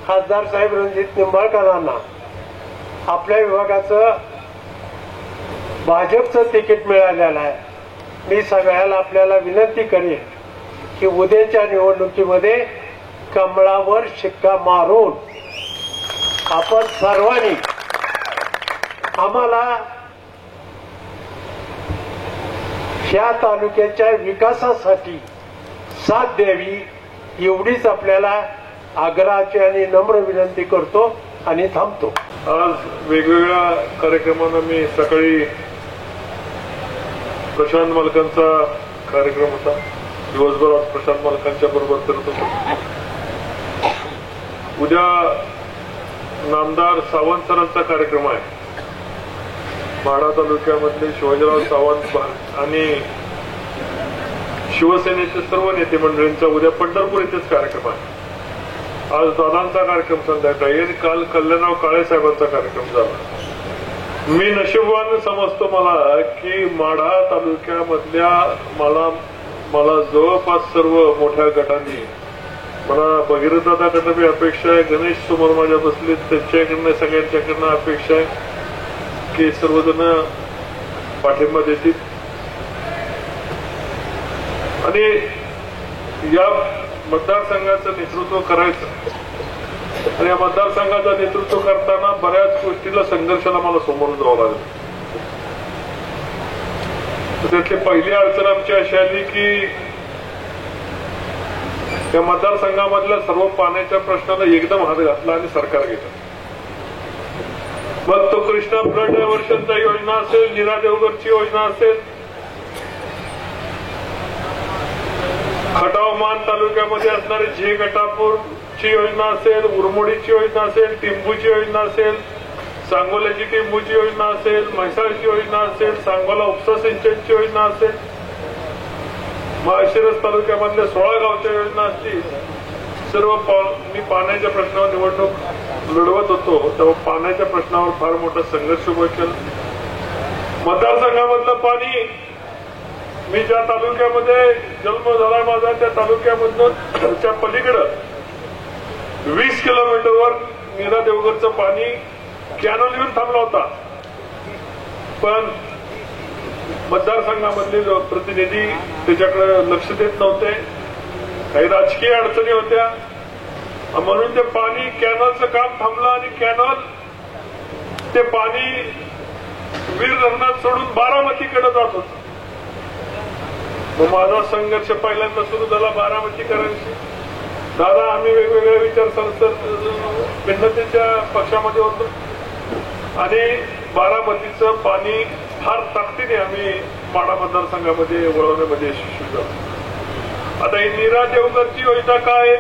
खासदार साहेब रणजित निंबाळकरांना आपल्या विभागाचं भाजपचं तिकीट मिळालेलं आहे. मी सगळ्याला आपल्याला विनंती करेन की उद्याच्या निवडणुकीमध्ये कमळावर शिक्का मारून आपण सर्वांनी आम्हाला या तालुक्याच्या विकासासाठी साथ द्यावी एवढीच आपल्याला आग्रहाची आणि नम्र विनंती करतो आणि थांबतो. आज वेगवेगळ्या कार्यक्रमांना मी सकाळी प्रशांत मालकांचा कार्यक्रम होता, दिवसभर आज प्रशांत मालकांच्या बरोबर करत होतो. उद्या नामदार सावंत सरांचा कार्यक्रम आहे. माढा तालुक्यामधले शिवाजीराव सावंत आणि शिवसेनेचे सर्व नेते मंडळींचा उद्या पंढरपूर येथेच कार्यक्रम आहे. आज दादांचा कार्यक्रम संध्याकाळी आणि काल कल्याणराव काळे साहेबांचा कार्यक्रम झाला. मी नशीबवान समजतो मला की माढा तालुक्यामधल्या मला जवळपास सर्व मोठ्या गटांनी, मला भगीरथ दादाकडनं बी अपेक्षा आहे, गणेश समोर माझ्या बसले त्यांच्याकडनं सगळ्यांच्याकडनं अपेक्षा आहे की सर्वजण पाठिंबा देतील. आणि या मतदारसंघाचं नेतृत्व करायचं आणि या मतदारसंघाचं नेतृत्व करताना बऱ्याच गोष्टीला संघर्षाला मला समोर जावं लागलं. त्यातली पहिली अडचण आमची अशी आली की या मतदारसंघामधल्या सर्व पाण्याच्या प्रश्नाला एकदम हात घातला आणि सरकार गेलं. मग तो कृष्णा फ्लड डायव्हर्शनचा योजना असेल, नीरा देवगरची योजना असेल, खटाव मान तालुक्यामध्ये असणारी झे गटापूरची योजना असेल, उरमोडीची योजना असेल, टिंबूची योजना असेल, सांगोल्याची टिंबूची योजना असेल, म्हैसाळची योजना असेल, सांगोला उपसा सिंचनची योजना असेल, माळशिरस तालुक्यामधल्या 16 गावच्या योजना असतील. सर्व मी पाण्याच्या प्रश्नावर निवडणूक लढवत होतो तेव्हा पाण्याच्या प्रश्नावर फार मोठा संघर्ष उभा केला. मतदारसंघामधलं पाणी, मी ज्या तालुक्यामध्ये जन्म झाला माझा त्या तालुक्यामधून त्या पलीकडं 20 किलोमीटरवर नीरा देवगरचं पाणी कॅनल येऊन थांबला होता. पण मतदारसंघामधले प्रतिनिधी त्याच्याकडे लक्ष देत नव्हते, काही राजकीय अडचणी होत्या, म्हणून ते पाणी कॅनलचं काम थांबलं आणि कॅनल ते पाणी वीर धरणात सोडून बारामतीकडे जात होतं. मग माझा संघर्ष पहिल्यांदा सुरू झाला बारामतीकरांशी. दादा आम्ही वेगवेगळ्या भिन्नतेच्या पक्षामध्ये होतो आणि बारामतीचं पाणी फार ताकदीने आम्ही माढा मतदारसंघामध्ये वळवण्यामध्ये यशस्वी झालो. आता ही नीरा देवगरची योजना काय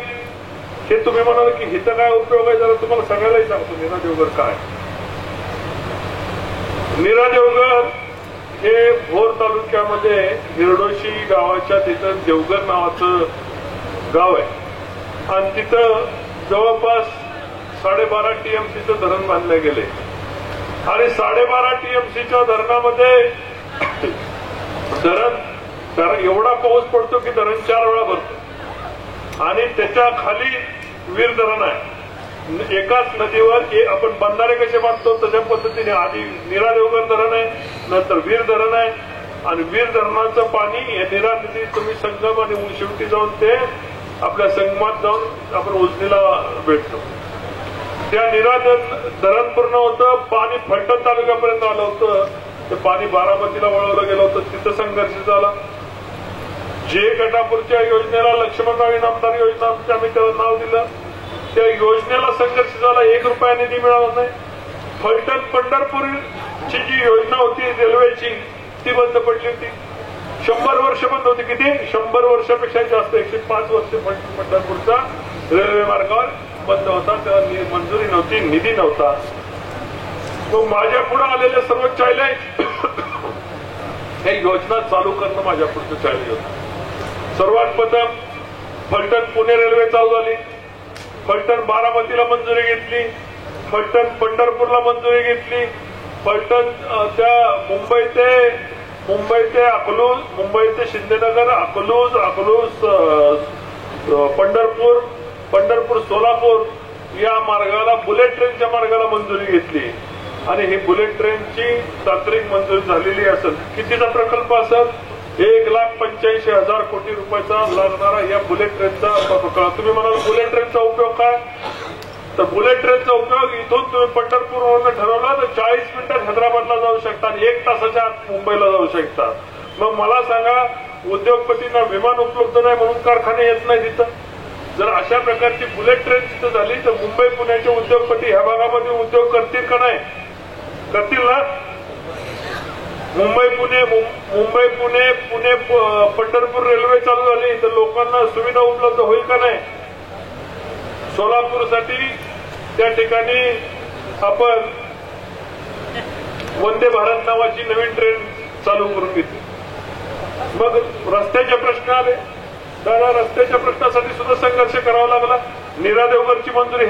हे तुम्ही म्हणाल की हिथं काय उपयोग आहे, जरा तुम्हाला सगळ्यालाही सांगतो नीरा देवगर काय. नीरा देवगर हे भोर तालुक्यामध्ये हिरडोशी गावाच्या तिथं देवगर नावाचं गाव आहे आणि तिथं जवळपास 12.5 TMCचं धरण बांधले गेले आणि 12.5 TMCच्या धरणामध्ये धरण एवढा पाऊस पडतो की धरण 4 वेळा भरतो आणि त्याच्या खाली वीर धरण आहे. एकाच नदीवर आपण बंधारे कसे बांधतो तशा पद्धतीने आधी नीरा देवगर धरण आहे, नंतर वीर धरण आहे आणि वीर धरणाचं पाणी हे नीरा नदी तुम्ही संगम आणि शेवटी जाऊन ते आपल्या संगमात जाऊन आपण उजनीला भेटतो. त्या नीरा धरण पूर्ण होतं, पाणी फलटण तालुक्यापर्यंत आलं होतं, ते पाणी बारामतीला वळवलं गेलं होतं, तिथं संघर्ष झाला. जे गटापूरच्या योजनेला लक्ष्मणराव इनामदार योजना आम्ही त्याला नाव दिलं, त्या योजनेला संघर्ष झाला, 1 रुपया निधी मिळाला नाही. फलटण पंढरपूरची जी योजना होती रेल्वेची ती बंद पडली होती. 100 वर्ष बंद होती. किती? 100 वर्षापेक्षा जास्त. 105 वर्ष पंढरपूरचा रेल्वे मार्गावर बंद होता. तेव्हा मंजुरी नव्हती, निधी नव्हता. मग माझ्या पुढे आलेले सर्व चॅलेंज हे योजना चालू करणं माझ्या पुढचं चॅलेंज होतं. सर्वात प्रथम फलटण पुणे रेल्वे चालू झाली. फलटण बारामतीला मंजुरी घेतली. फलटण पंढरपूरला मंजुरी घेतली. फलटण त्या मुंबई ते अकलूज, मुंबई ते शिंदेनगर, अकलूज पंढरपूर सोलापूर या मार्गाला, बुलेट ट्रेनच्या मार्गाला मंजुरी घेतली. आणि ही बुलेट ट्रेनची तांत्रिक मंजुरी झालेली असेल. कितीचा प्रकल्प असेल? 1,85,000 कोटी रुपयाचा लागणारा या बुलेट ट्रेनचा प्रकल्प. तुम्ही म्हणाल बुलेट ट्रेनचा उपयोग काय? तर बुलेट ट्रेनचा उपयोग इथून तुम्ही पंढरपूरवरून ठरवला तर 40 मिनिटात हैदराबादला जाऊ शकता आणि 1 तासाच्या आत मुंबईला जाऊ शकता. मग मला सांगा, उद्योगपतींना विमान उपलब्ध नाही म्हणून कारखाने येत नाही तिथं. जर अशा प्रकारची बुलेट ट्रेन तिथं झाली तर मुंबई पुण्याचे उद्योगपती ह्या भागामध्ये उद्योग करतील का नाही? करतील ना. मुंबई पुणे पंढरपूर रेल्वे चालू झाली तर लोकांना सुविधा उपलब्ध होईल का नाही? सोलापूरसाठी त्या ठिकाणी आपण वंदे भारत नावाची नवीन ट्रेन चालू करून घेतली. मग रस्त्याचे प्रश्न आले. दादा, रस्त्याच्या प्रश्नासाठी सुद्धा संघर्ष करावा लागला. नीरा देवगरची मंजुरी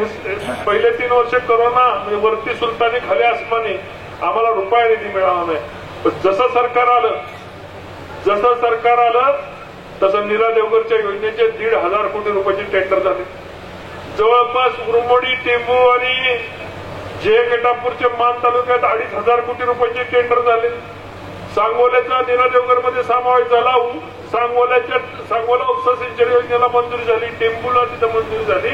पहिले 3 वर्ष कोरोना वरती सुलतानी खाली आसमानी आम्हाला रुपया निधी मिळाला नाही. जसं सरकार आलं तसं नीरा देवगरच्या योजनेचे 1,500 कोटी रुपयाचे टेंडर झाले. जवळपास उरमोडी, टेंबू आणि जयकटापूरच्या मान तालुक्यात 2,500 कोटी रुपयाचे टेंडर झाले. सांगोल्याचा नीरा देवगरमध्ये समावेश झाला. सांगोला उपसा सिंचन योजनेला मंजुरी झाली. टेंबूला तिथं मंजुरी झाली.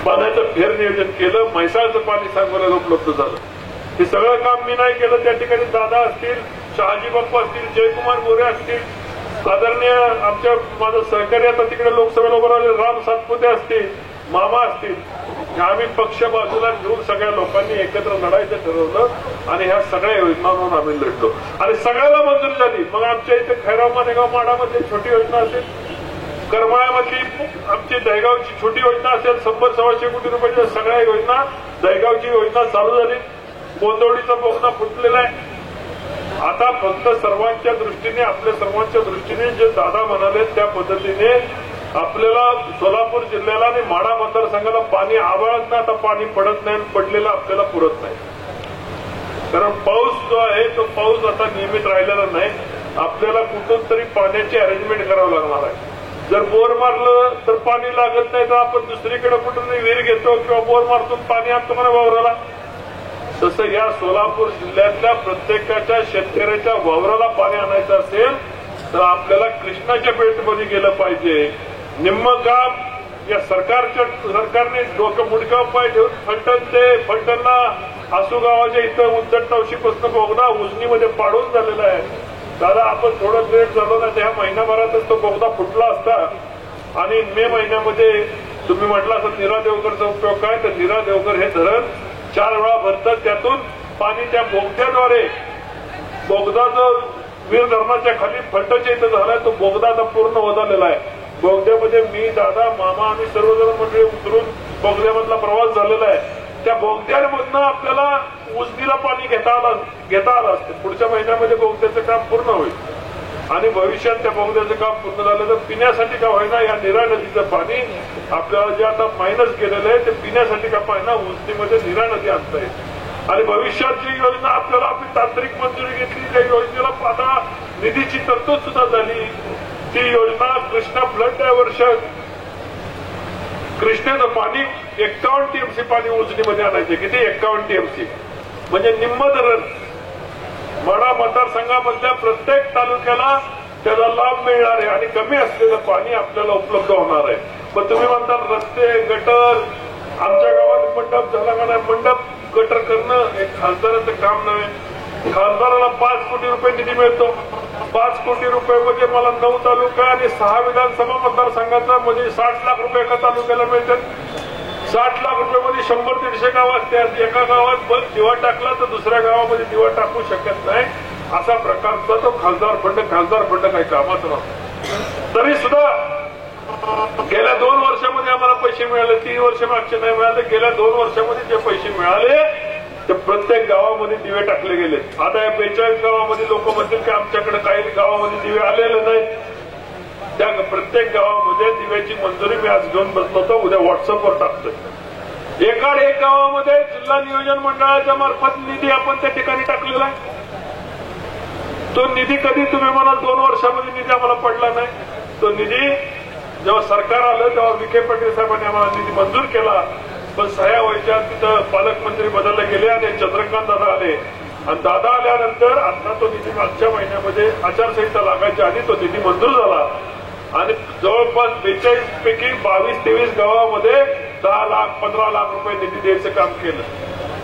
पाण्याचं फेर नियोजन केलं. म्हैसाळचं पाणी सांगोल्याला उपलब्ध झालं. हे सगळं काम मी नाही केलं. त्या ठिकाणी दादा असतील, शहाजी बाप्पा असतील, जयकुमार मोरे असतील, आदरणीय आमच्या माझं सहकारी आता तिकडे लोकसभेला उभं राहिले राम सातपुते असतील, मामा असतील. आम्ही पक्ष बाजूला घेऊन सगळ्या लोकांनी एकत्र लढायचं ठरवलं आणि ह्या सगळ्या योजनांवर आम्ही लढलो आणि सगळ्याला मंजुरी झाली. मग आमच्या इथे खैराव मानेगाव माडामध्ये छोटी योजना असेल, करमाळ्यामधली आमची दहेगावची छोटी योजना असेल, 100-125 कोटी रुपयाच्या सगळ्या योजना, दहेगावची योजना चालू झाली. गोंदवडीचा बोगदा फुटलेला आहे. आता फक्त सर्वांच्या दृष्टीने, आपल्या सर्वांच्या दृष्टीने जे दादा म्हणाले त्या पद्धतीने आपल्याला सोलापूर जिल्ह्याला आणि माढा मतदारसंघाला पाणी आवाळत नाही. आता पाणी पडत नाही, पडलेलं आपल्याला पुरत नाही. कारण पाऊस जो आहे तो पाऊस आता नियमित राहिलेला नाही. आपल्याला कुठून तरी पाण्याची अरेंजमेंट करावं लागणार आहे. जर बोर मारलं तर पाणी लागत नाही तर आपण दुसरीकडे कुठून विहीर घेतो किंवा बोर मारतून पाणी आणतो म्हणा वावराला. तसं या सोलापूर जिल्ह्यातल्या प्रत्येकाच्या शेतकऱ्याच्या वावराला पाणी आणायचं असेल तर आपल्याला कृष्णाच्या बेल्टमध्ये गेलं पाहिजे. निम्म काम या सरकारने डोकं मुडका उपाय ठेवून फलटणला आसू गावाच्या इथं उद्धट नवशीपासून बोगदा उजनीमध्ये पाडून झालेला आहे. दादा, आपण थोडं लेट झालो ना, त्या महिनाभरातच तो बोगदा फुटला असता. आणि मे महिन्यामध्ये तुम्ही म्हटलं असं नीरा देवगरचा उपयोग काय, तर नीरा देवगर हे धरण 4 वेळा भरतात. त्यातून पाणी त्या बोगद्याद्वारे, बोगदा जो वीर धरणाच्या खाली फलटणच्या इथं झालाय तो बोगदा आता पूर्ण होत आहे. बोगद्यामध्ये मी, दादा, मामा आणि सर्वजण मंडळी उतरून बोगद्यामधला प्रवास झालेला आहे. त्या बोगद्यामधनं आपल्याला उजनीला पाणी घेता आलं असतं. पुढच्या महिन्यामध्ये बोगद्याचं काम पूर्ण होईल आणि भविष्यात त्या बोगद्याचं काम पूर्ण झालं तर पिण्यासाठी का होईना या नीरा नदीचं पाणी आपल्याला जे आता मायनस केलेलं आहे ते पिण्यासाठी का पाहिजे उजनीमध्ये नीरा नदी आणता येईल. आणि भविष्यात जी योजना आपल्याला आपली तांत्रिक मंजुरी घेतली त्या योजनेला आता निधीची तरतूद सुद्धा झाली. ती योजना कृष्णा फ्लड डायव्हर्शन, कृष्णेचं पाणी 51 टीएमसी पाणी उजनीमध्ये आणायचे. किती? 51 टीएमसी म्हणजे निम्म धरण. माढा मतदारसंघामधल्या प्रत्येक तालुक्याला त्याचा लाभ मिळणार आहे आणि कमी असलेलं पाणी आपल्याला उपलब्ध होणार आहे. पण तुम्ही म्हणता रस्ते, गटर, आमच्या गावात मंडप झाला का नाही? मंडप गटर करणं एक खासदाराचं काम नव्हे. खासदाराला 5 कोटी रुपये निधी मिळतो. 5 कोटी रुपये म्हणजे मला 9 तालुका आणि 6 विधानसभा मतदारसंघाचा म्हणजे 60 लाख रुपये एका तालुक्याला मिळतात. 60 लाख रुपयामध्ये 100-150 गाव असतात. एका गावात बस दिवा टाकला तर दुसऱ्या गावामध्ये दिवा टाकू शकत नाही. असा प्रकारचा तो खासदार फंड काही कामाचा नव्हता. तरी सुद्धा गेल्या 2 वर्षामध्ये आम्हाला पैसे मिळाले, 3 वर्ष मागचे नाही मिळाले. गेल्या 2 वर्षामध्ये जे पैसे मिळाले ते प्रत्येक गावामध्ये दिवे टाकले गेले. आता या 42 गावामध्ये लोक म्हणतील की आमच्याकडे काही गावामध्ये दिवे आलेले नाहीत. त्या प्रत्येक गावामध्ये दिव्याची मंजुरी मी आज घेऊन बसलो होतो, उद्या व्हॉट्सअपवर टाकतोय. एक गावामध्ये जिल्हा नियोजन मंडळाच्या मार्फत निधी आपण त्या ठिकाणी टाकलेला आहे. तो निधी कधी तुम्ही म्हणाल 2 वर्षामध्ये निधी आम्हाला पडला नाही. तो निधी जेव्हा सरकार आलं तेव्हा विखे पाटील साहेबांनी आम्हाला निधी मंजूर केला. पण सह्या व्हायच्या, तिथं पालकमंत्री बदलले गेले आणि चंद्रकांत दादा आले. आणि दादा आल्यानंतर आता तो निधी मागच्या महिन्यामध्ये आचारसंहिता लागायच्या आधी तो निधी मंजूर झाला. आणि जवळपास 42 पैकी 22-23 गावामध्ये 10 लाख 15 लाख रुपये निधी द्यायचं काम केलं.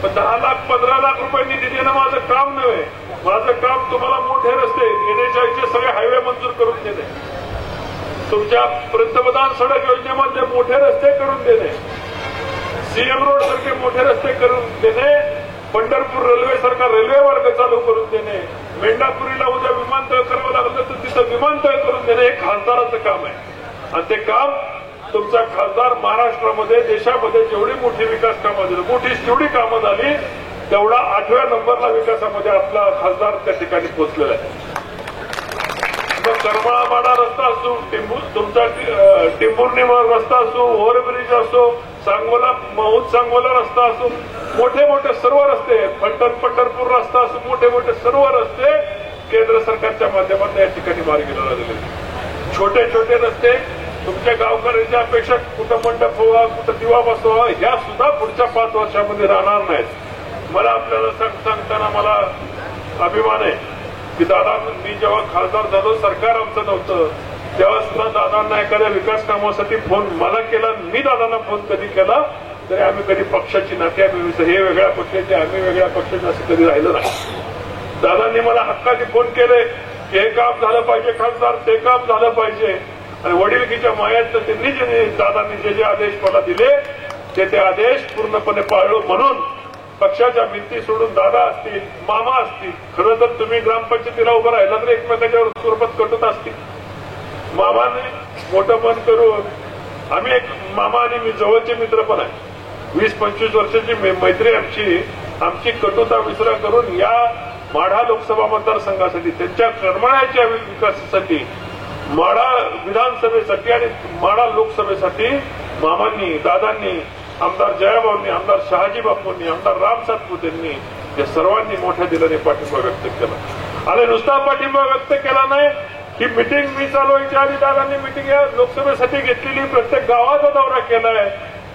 पण 10 लाख 15 लाख रुपये निधी देणं माझं काम नव्हे. माझं काम तुम्हाला मोठे रस्ते, NHAIचे सगळे हायवे मंजूर करून देणे, तुमच्या पंतप्रधान सडक योजनेमध्ये मोठे रस्ते करून देणे, CM रोड सारखे मोठे रस्ते करून देणे, पंढरपूर रेल्वे सारखा रेल्वे मार्ग चालू करून देणे, मेंढापुरीला उद्या विमानतळ करावं लागलं तर तिथं विमानतळ करून देणे, हे खासदाराचं काम आहे. आणि ते काम तुमचा खासदार महाराष्ट्रामध्ये, देशामध्ये जेवढी मोठी विकास कामं झाली, मोठी जेवढी कामं झाली, तेवढा 8व्या नंबरला विकासामध्ये आपला खासदार त्या ठिकाणी पोहोचलेला आहे. मग करमाळा रस्ता असो, तुमचा टिंबुर्णी रस्ता असो, ओव्हरब्रिज असो, सांगोला रस्ता असो, मोठे मोठे सर्व रस्ते, पंढरपूर रस्ता असो, मोठे मोठे सर्व रस्ते केंद्र सरकारच्या माध्यमातून या ठिकाणी मार्गी लावले. छोटे छोटे रस्ते तुमच्या गावकऱ्यांच्या अपेक्षा कुठं मंडप व्हावा, कुठं दिवा बसवा, ह्या सुद्धा पुढच्या 5 वर्षामध्ये राहणार नाहीत. मला आपल्याला सांगताना मला अभिमान आहे की दादा, मी जेव्हा खासदार झालो, सरकार आमचं नव्हतं, तेव्हा सुद्धा दादांना एखाद्या विकास कामासाठी फोन मला केला. मी दादांना फोन कधी केला तरी आम्ही कधी पक्षाची नाती, हे वेगळ्या पक्षाचे, आम्ही वेगळ्या पक्षाचे असं कधी राहिलं नाही. दादांनी मला हक्काचे फोन केले की हे काम झालं पाहिजे खासदार, ते काम झालं पाहिजे. आणि वडिलकीच्या मायात त्यांनी दादांनी जे आदेश मला दिले ते आदेश पूर्णपणे पाळलो. म्हणून पक्षाच्या भिंती सोडून दादा असतील, मामा असतील, खरं तर तुम्ही ग्रामपंचायतीला उभं राहिला तर एकमेकाच्या स्वरूपात कटत असतील. मामाने मोठं मन करून आम्ही एक मामा आणि मी जवळचे मित्र पण आहे. 20-25 वर्षाची मैत्री आमची कटुता विसरा करून या माढा लोकसभा मतदारसंघासाठी, त्यांच्या करमाळ्याच्या विकासासाठी, माढा विधानसभेसाठी आणि माढा लोकसभेसाठी मामांनी, दादांनी, आमदार जयाभाऊंनी, आमदार शहाजी बापूंनी, आमदार राम सातपुतेंनी या सर्वांनी मोठ्या दिलाने पाठिंबा व्यक्त केला. आणि नुसता पाठिंबा व्यक्त केला नाही, ही मिटिंग मी चालवायच्या आधी दादांनी मिटिंग या लोकसभेसाठी घेतलेली, प्रत्येक गावाचा दौरा केलाय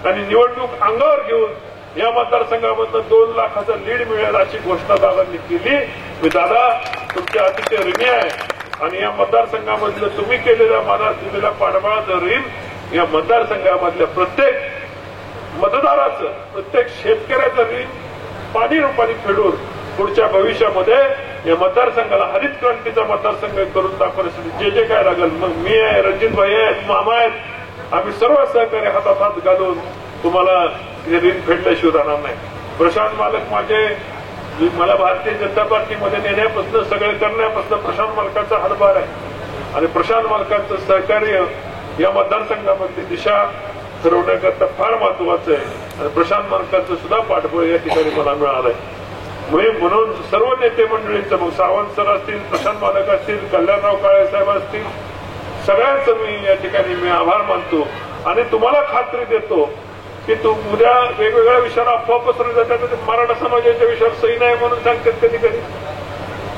आणि निवडणूक अंगावर घेऊन या मतदारसंघामधनं 2 लाखाचा लीड मिळेल अशी घोषणा दादांनी केली. मी दादा तुमच्या अतिशय ऋणी आहे आणि या मतदारसंघामधलं तुम्ही केलेल्या मला दिलेल्या पाठबळाचं ऋण या मतदारसंघामधल्या प्रत्येक मतदाराचं, प्रत्येक शेतकऱ्याचं ऋण पाणी रूपाने फेडून पुढच्या भविष्यामध्ये या मतदारसंघाला हरित क्रांतीचा मतदारसंघ करून दाखवण्यासाठी जे काय लागेल, मग मी आहे, रणजित भाई आहेत, मामा आहेत, आम्ही सर्व सहकारी हातात हात घालून तुम्हाला हे ऋण फेडल्याशिवाय राहणार नाही. प्रशांत मालक मला भारतीय जनता पार्टीमध्ये नेण्यापासून, सगळे करण्यापासून प्रशांत मालकाचा हातभार आहे आणि प्रशांत मालकांचं सहकार्य या मतदारसंघामधली दिशा ठरवण्याकरता फार महत्वाचं आहे आणि प्रशांत मालकांचं सुद्धा पाठबळ या ठिकाणी मला मिळालंय. म्हणून सर्व नेते मंडळींचं, मग सावंत सर असतील, प्रशांत मालक असतील, कल्याणराव काळे साहेब असतील, सगळ्यांचं मी या ठिकाणी मी आभार मानतो आणि तुम्हाला खात्री देतो की तू उद्या वेगवेगळ्या विषयावर अफवा पसरवली जातात. मराठा समाजाच्या विषयावर सही नाही म्हणून सांगतात कधी कधी.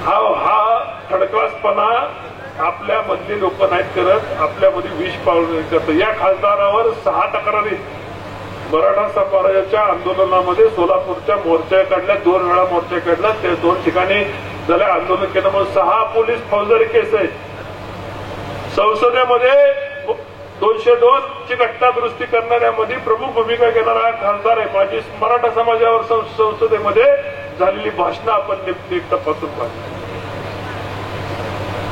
हा थडकलासपणा आपल्यामधली लोक नाहीत करत, आपल्यामध्ये विष पावलं करतं. या खासदारावर 6 तक्रारी मराठा समाजाच्या आंदोलनामध्ये सोलापूरच्या मोर्चा काढल्या, 2 वेळा मोर्चा काढला, ते 2 ठिकाणी झाल्या आंदोलन केलं म्हणून 6 पोलीस फौजदारी केस आहेत. संसदेमध्ये 202 ची घटना दुरुस्ती करणाऱ्यामध्ये प्रमुख भूमिका घेणारा हा खासदार आहे. माझी मराठा समाजावर संसदेमध्ये झालेली भाषणं आपण नीट तपासून पाहिजे.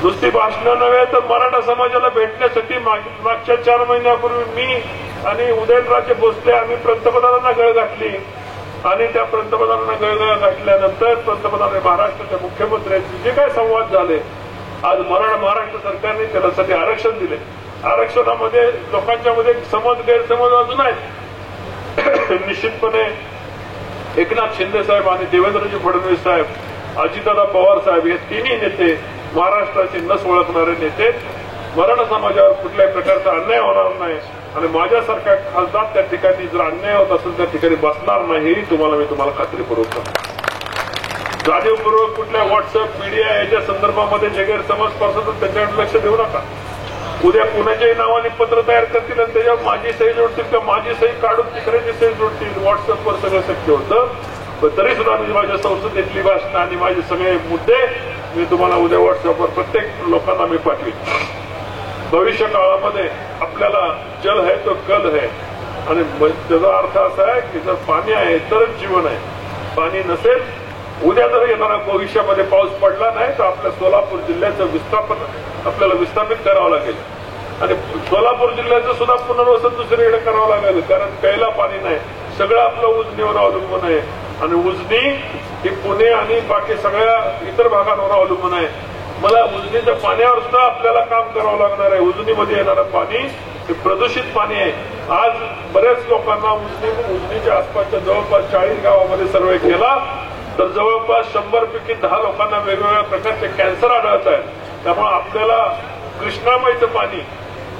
नुसती भाषणं नव्हे तर मराठा समाजाला भेटण्यासाठी मागच्या 4 महिन्यापूर्वी मी आणि उदयनराजे भोसले आम्ही पंतप्रधानांना गळ घातली आणि त्या पंतप्रधानांना गळगळा गाठल्यानंतर पंतप्रधान महाराष्ट्राच्या मुख्यमंत्र्यांचे जे काय संवाद झाले, आज महाराष्ट्र सरकारने त्यासाठी आरक्षण दिले. आरक्षणामध्ये लोकांच्या मध्ये गैरसमज अजून आहेत. निश्चितपणे एकनाथ शिंदे साहेब आणि देवेंद्रजी फडणवीस साहेब, अजितदादा पवार साहेब हे तिन्ही नेते महाराष्ट्राचे नस ओळखणारे नेते. मराठा समाजावर कुठल्याही प्रकारचा अन्याय होणार नाही आणि माझ्यासारखा खासदार त्या ठिकाणी जर अन्याय होत असेल त्या ठिकाणी बसणार नाही, ही तुम्हाला खात्रीपूर्वक सांगतो. जाणीवपूर्वक कुठल्या व्हॉट्सअप मीडिया याच्या संदर्भामध्ये जे गैरसमज पसरतात त्याच्याकडे लक्ष देऊ नका. उद्या कुणाच्याही नावाने पत्र तयार करतील आणि त्याच्यावर माझी सही जोडतील किंवा माझी सही काढून तिकडेची सही जोडतील. व्हॉट्सअपवर सगळं शक्य होतं, पण तरी सुद्धा मी माझ्या संसदेतली भाषणं आणि माझे सगळे मुद्दे मी तुम्हाला उद्या व्हॉट्सअपवर प्रत्येक लोकांना मी पाठवीन. भविष्य काळामध्ये आपल्याला जल है तो कल है आणि त्याचा अर्थ असा आहे की जर पाणी आहे तरच जीवन आहे. पाणी नसेल, उद्या जर येणारा भविष्यामध्ये पाऊस पडला नाही तर आपल्या सोलापूर जिल्ह्याचं आपल्याला विस्थापित करावं लागेल आणि सोलापूर जिल्ह्याचं सुद्धा पुनर्वसन दुसरीकडे करावं लागेल. कारण प्यायला पाणी नाही, सगळं आपलं उजनीवर अवलंबून आहे आणि उजनी ही पुणे आणि बाकी सगळ्या इतर भागांवर अवलंबून आहे. मला उजनीच्या पाण्यावर सुद्धा आपल्याला काम करावं लागणार आहे. उजनीमध्ये येणारं पाणी हे प्रदूषित पाणी आहे. आज बऱ्याच लोकांना उजनीच्या आसपासच्या जवळपास 40 गावामध्ये सर्वे केला तर जवळपास 100 पैकी 10 लोकांना वेगवेगळ्या प्रकारचे कॅन्सर आढळत आहेत. त्यामुळे आपल्याला कृष्णामाईचं पाणी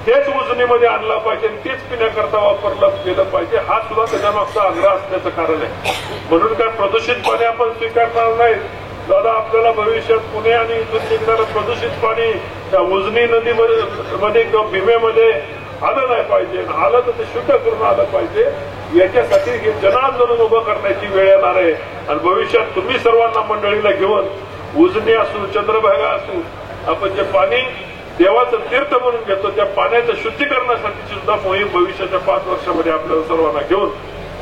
तेच उजनीमध्ये आणलं पाहिजे, तेच पिण्याकरता वापरलं गेलं पाहिजे. हा सुद्धा त्याच्यामागचा आग्रह असण्याचं कारण आहे. म्हणून काय प्रदूषित पाणी आपण स्वीकारणार नाही. दादा, आपल्याला भविष्यात पुणे आणि इथून निघणारं प्रदूषित पाणी त्या उजनी नदीमध्ये किंवा भीमेमध्ये आलं नाही पाहिजे. आलं तर ते शुद्ध करून आलं पाहिजे. याच्यासाठी हे जनआंदोलन उभं करण्याची वेळ येणार आहे आणि भविष्यात तुम्ही सर्वांना मंडळीला घेऊन उजनी असू, चंद्रभागा असू, आपण जे पाणी देवाचं तीर्थ म्हणून घेतो त्या पाण्याच्या शुद्धीकरणासाठी सुद्धा मोहीम भविष्याच्या 5 वर्षामध्ये आपल्याला सर्वांना घेऊन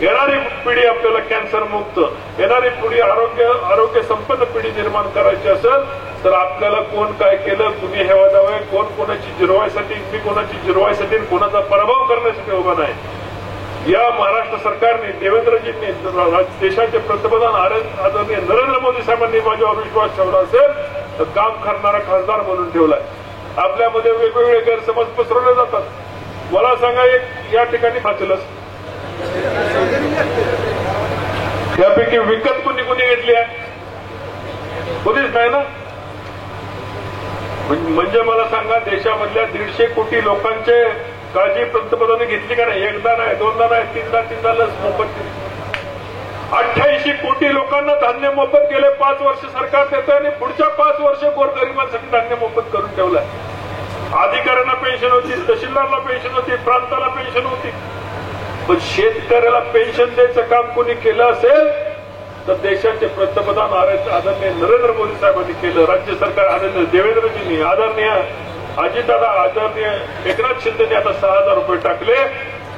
येणारी पिढी आपल्याला कॅन्सर मुक्त, येणारी पिढी आरोग्य संपन्न पिढी निर्माण करायची असेल तर आपल्याला कोण काय केलं, कुणी हेवा दावे, कोण कोणाची जिरवायसाठी, मी कोणाची जिरवायसाठी, कोणाचा पराभव करण्यासाठी उभा नाही. या महाराष्ट्र सरकारने, देवेंद्रजींनी, देशाचे पंतप्रधान आदरणीय नरेंद्र मोदी साहेबांनी माझ्यावर विश्वास ठेवला असेल तर काम करणारा खासदार म्हणून ठेवलाय. आपल्यामध्ये वेगवेगळे गैरसमज पसरवले जातात. मला सांगा, एक या ठिकाणी फाचलस यापैकी विकत कुणी घेतली आहे? कोणीच नाही ना. म्हणजे मला सांगा, देशामधल्या 150 कोटी लोकांचे काळजी पंतप्रधानांनी घेतली का नाही? एकदा नाही, दोनदा नाही, तीनदा लस मोफत दिली. 88 कोटी लोकांना धान्य मोफत गेले 5 वर्ष सरकार देतं आणि पुढच्या 5 वर्ष गोरगरिबांसाठी धान्य मोफत करून ठेवलंय. अधिकाऱ्यांना पेन्शन होती, तहसीलदारला पेन्शन होती, प्रांताला पेन्शन होती. पण शेतकऱ्याला पेन्शन द्यायचं काम कोणी केलं असेल तर देशाचे पंतप्रधान आदरणीय नरेंद्र मोदी साहेबांनी केलं. राज्य सरकार आदरणीय देवेंद्रजींनी, आदरणीय अजितदादा, आदरणीय एकनाथ शिंदेनी आता 6,000 रुपये टाकले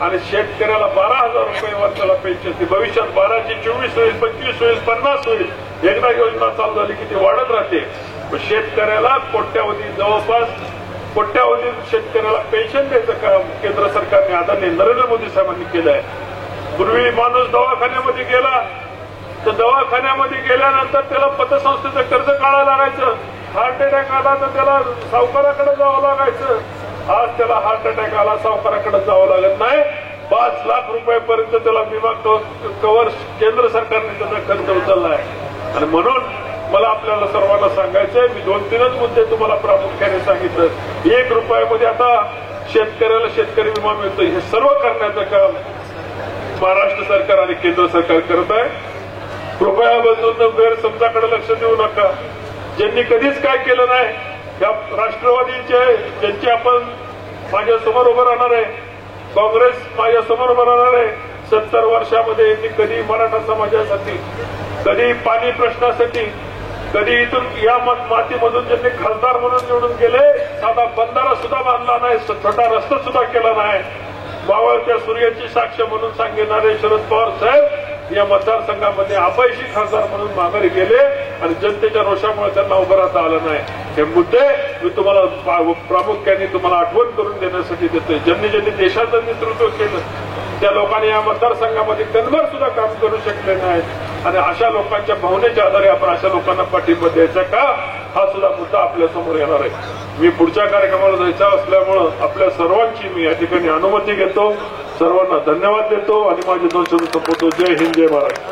आणि शेतकऱ्याला 12,000 रुपये वर्षाला पेन्शन. भविष्यात 12ची 24 होईल, 25 होईल, 50 होईल. एकदा योजना चालू झाली की ती वाढत राहते. शेतकऱ्याला कोट्यावधी शेतकऱ्याला पेन्शन द्यायचं काम केंद्र सरकारने आदरणीय नरेंद्र मोदी साहेबांनी केलं आहे. पूर्वी माणूस दवाखान्यामध्ये गेला तर दवाखान्यामध्ये गेल्यानंतर त्याला पतसंस्थेचं कर्ज काढायला लागायचं. हार्ट अटॅक आला तर त्याला सावकाराकडे जावं लागायचं. आज त्याला हार्ट अटॅक आला, सावकाराकडे जावं लागत नाही. 5 लाख रुपयापर्यंत त्याला विमा कव्हर केंद्र सरकारने त्याचा खर्च उचलला आहे. आणि म्हणून मला आपल्याला सर्वांना सांगायचंय, मी 2-3च मुद्दे तुम्हाला प्रामुख्याने सांगितलं. 1 रुपयामध्ये आता शेतकऱ्याला शेतकरी विमा मिळतो. हे सर्व करण्याचं काम महाराष्ट्र सरकार आणि केंद्र सरकार करत आहे. कृपया बंधूंनो, गैरसमजाकडे लक्ष देऊ नका. ज्यांनी कधीच काय केलं नाही, या राष्ट्रवादीचे ज्यांची आपण माझ्यासमोर उभं राहणार आहे, काँग्रेस माझ्यासमोर उभं राहणार आहे. 70 वर्षामध्ये यांनी कधी मराठा समाजासाठी, कधी पाणी प्रश्नासाठी, कधी इथून या मातीमधून ज्यांनी खासदार म्हणून निवडून गेले, साधा बंधारा सुद्धा बांधला नाही, छोटा रस्ता सुद्धा केला नाही. मावळत्या सूर्याची साक्ष म्हणून सांगणारे शरद पवार साहेब या मतदारसंघामध्ये अपयशी खासदार म्हणून माघारी गेले आणि जनतेच्या रोषामुळे त्यांना उभं राहता आलं नाही. हे मुद्दे मी तुम्हाला प्रामुख्याने तुम्हाला आठवण करून देण्यासाठी देतोय. ज्यांनी देशाचं नेतृत्व केलं, त्या लोकांनी या मतदारसंघामध्ये तनभर सुद्धा काम करू शकले नाहीत आणि अशा लोकांच्या भावनेच्या आधारे आपण अशा लोकांना पाठिंबा द्यायचा का, हा सुद्धा मुद्दा आपल्या समोर येणार आहे. मी पुढच्या कार्यक्रमाला जायचं असल्यामुळं आपल्या सर्वांची मी या ठिकाणी अनुमती घेतो, सर्वांना धन्यवाद देतो आणि माझे 2 शब्द संपवतो. जय हिंद, जय महाराष्ट्र.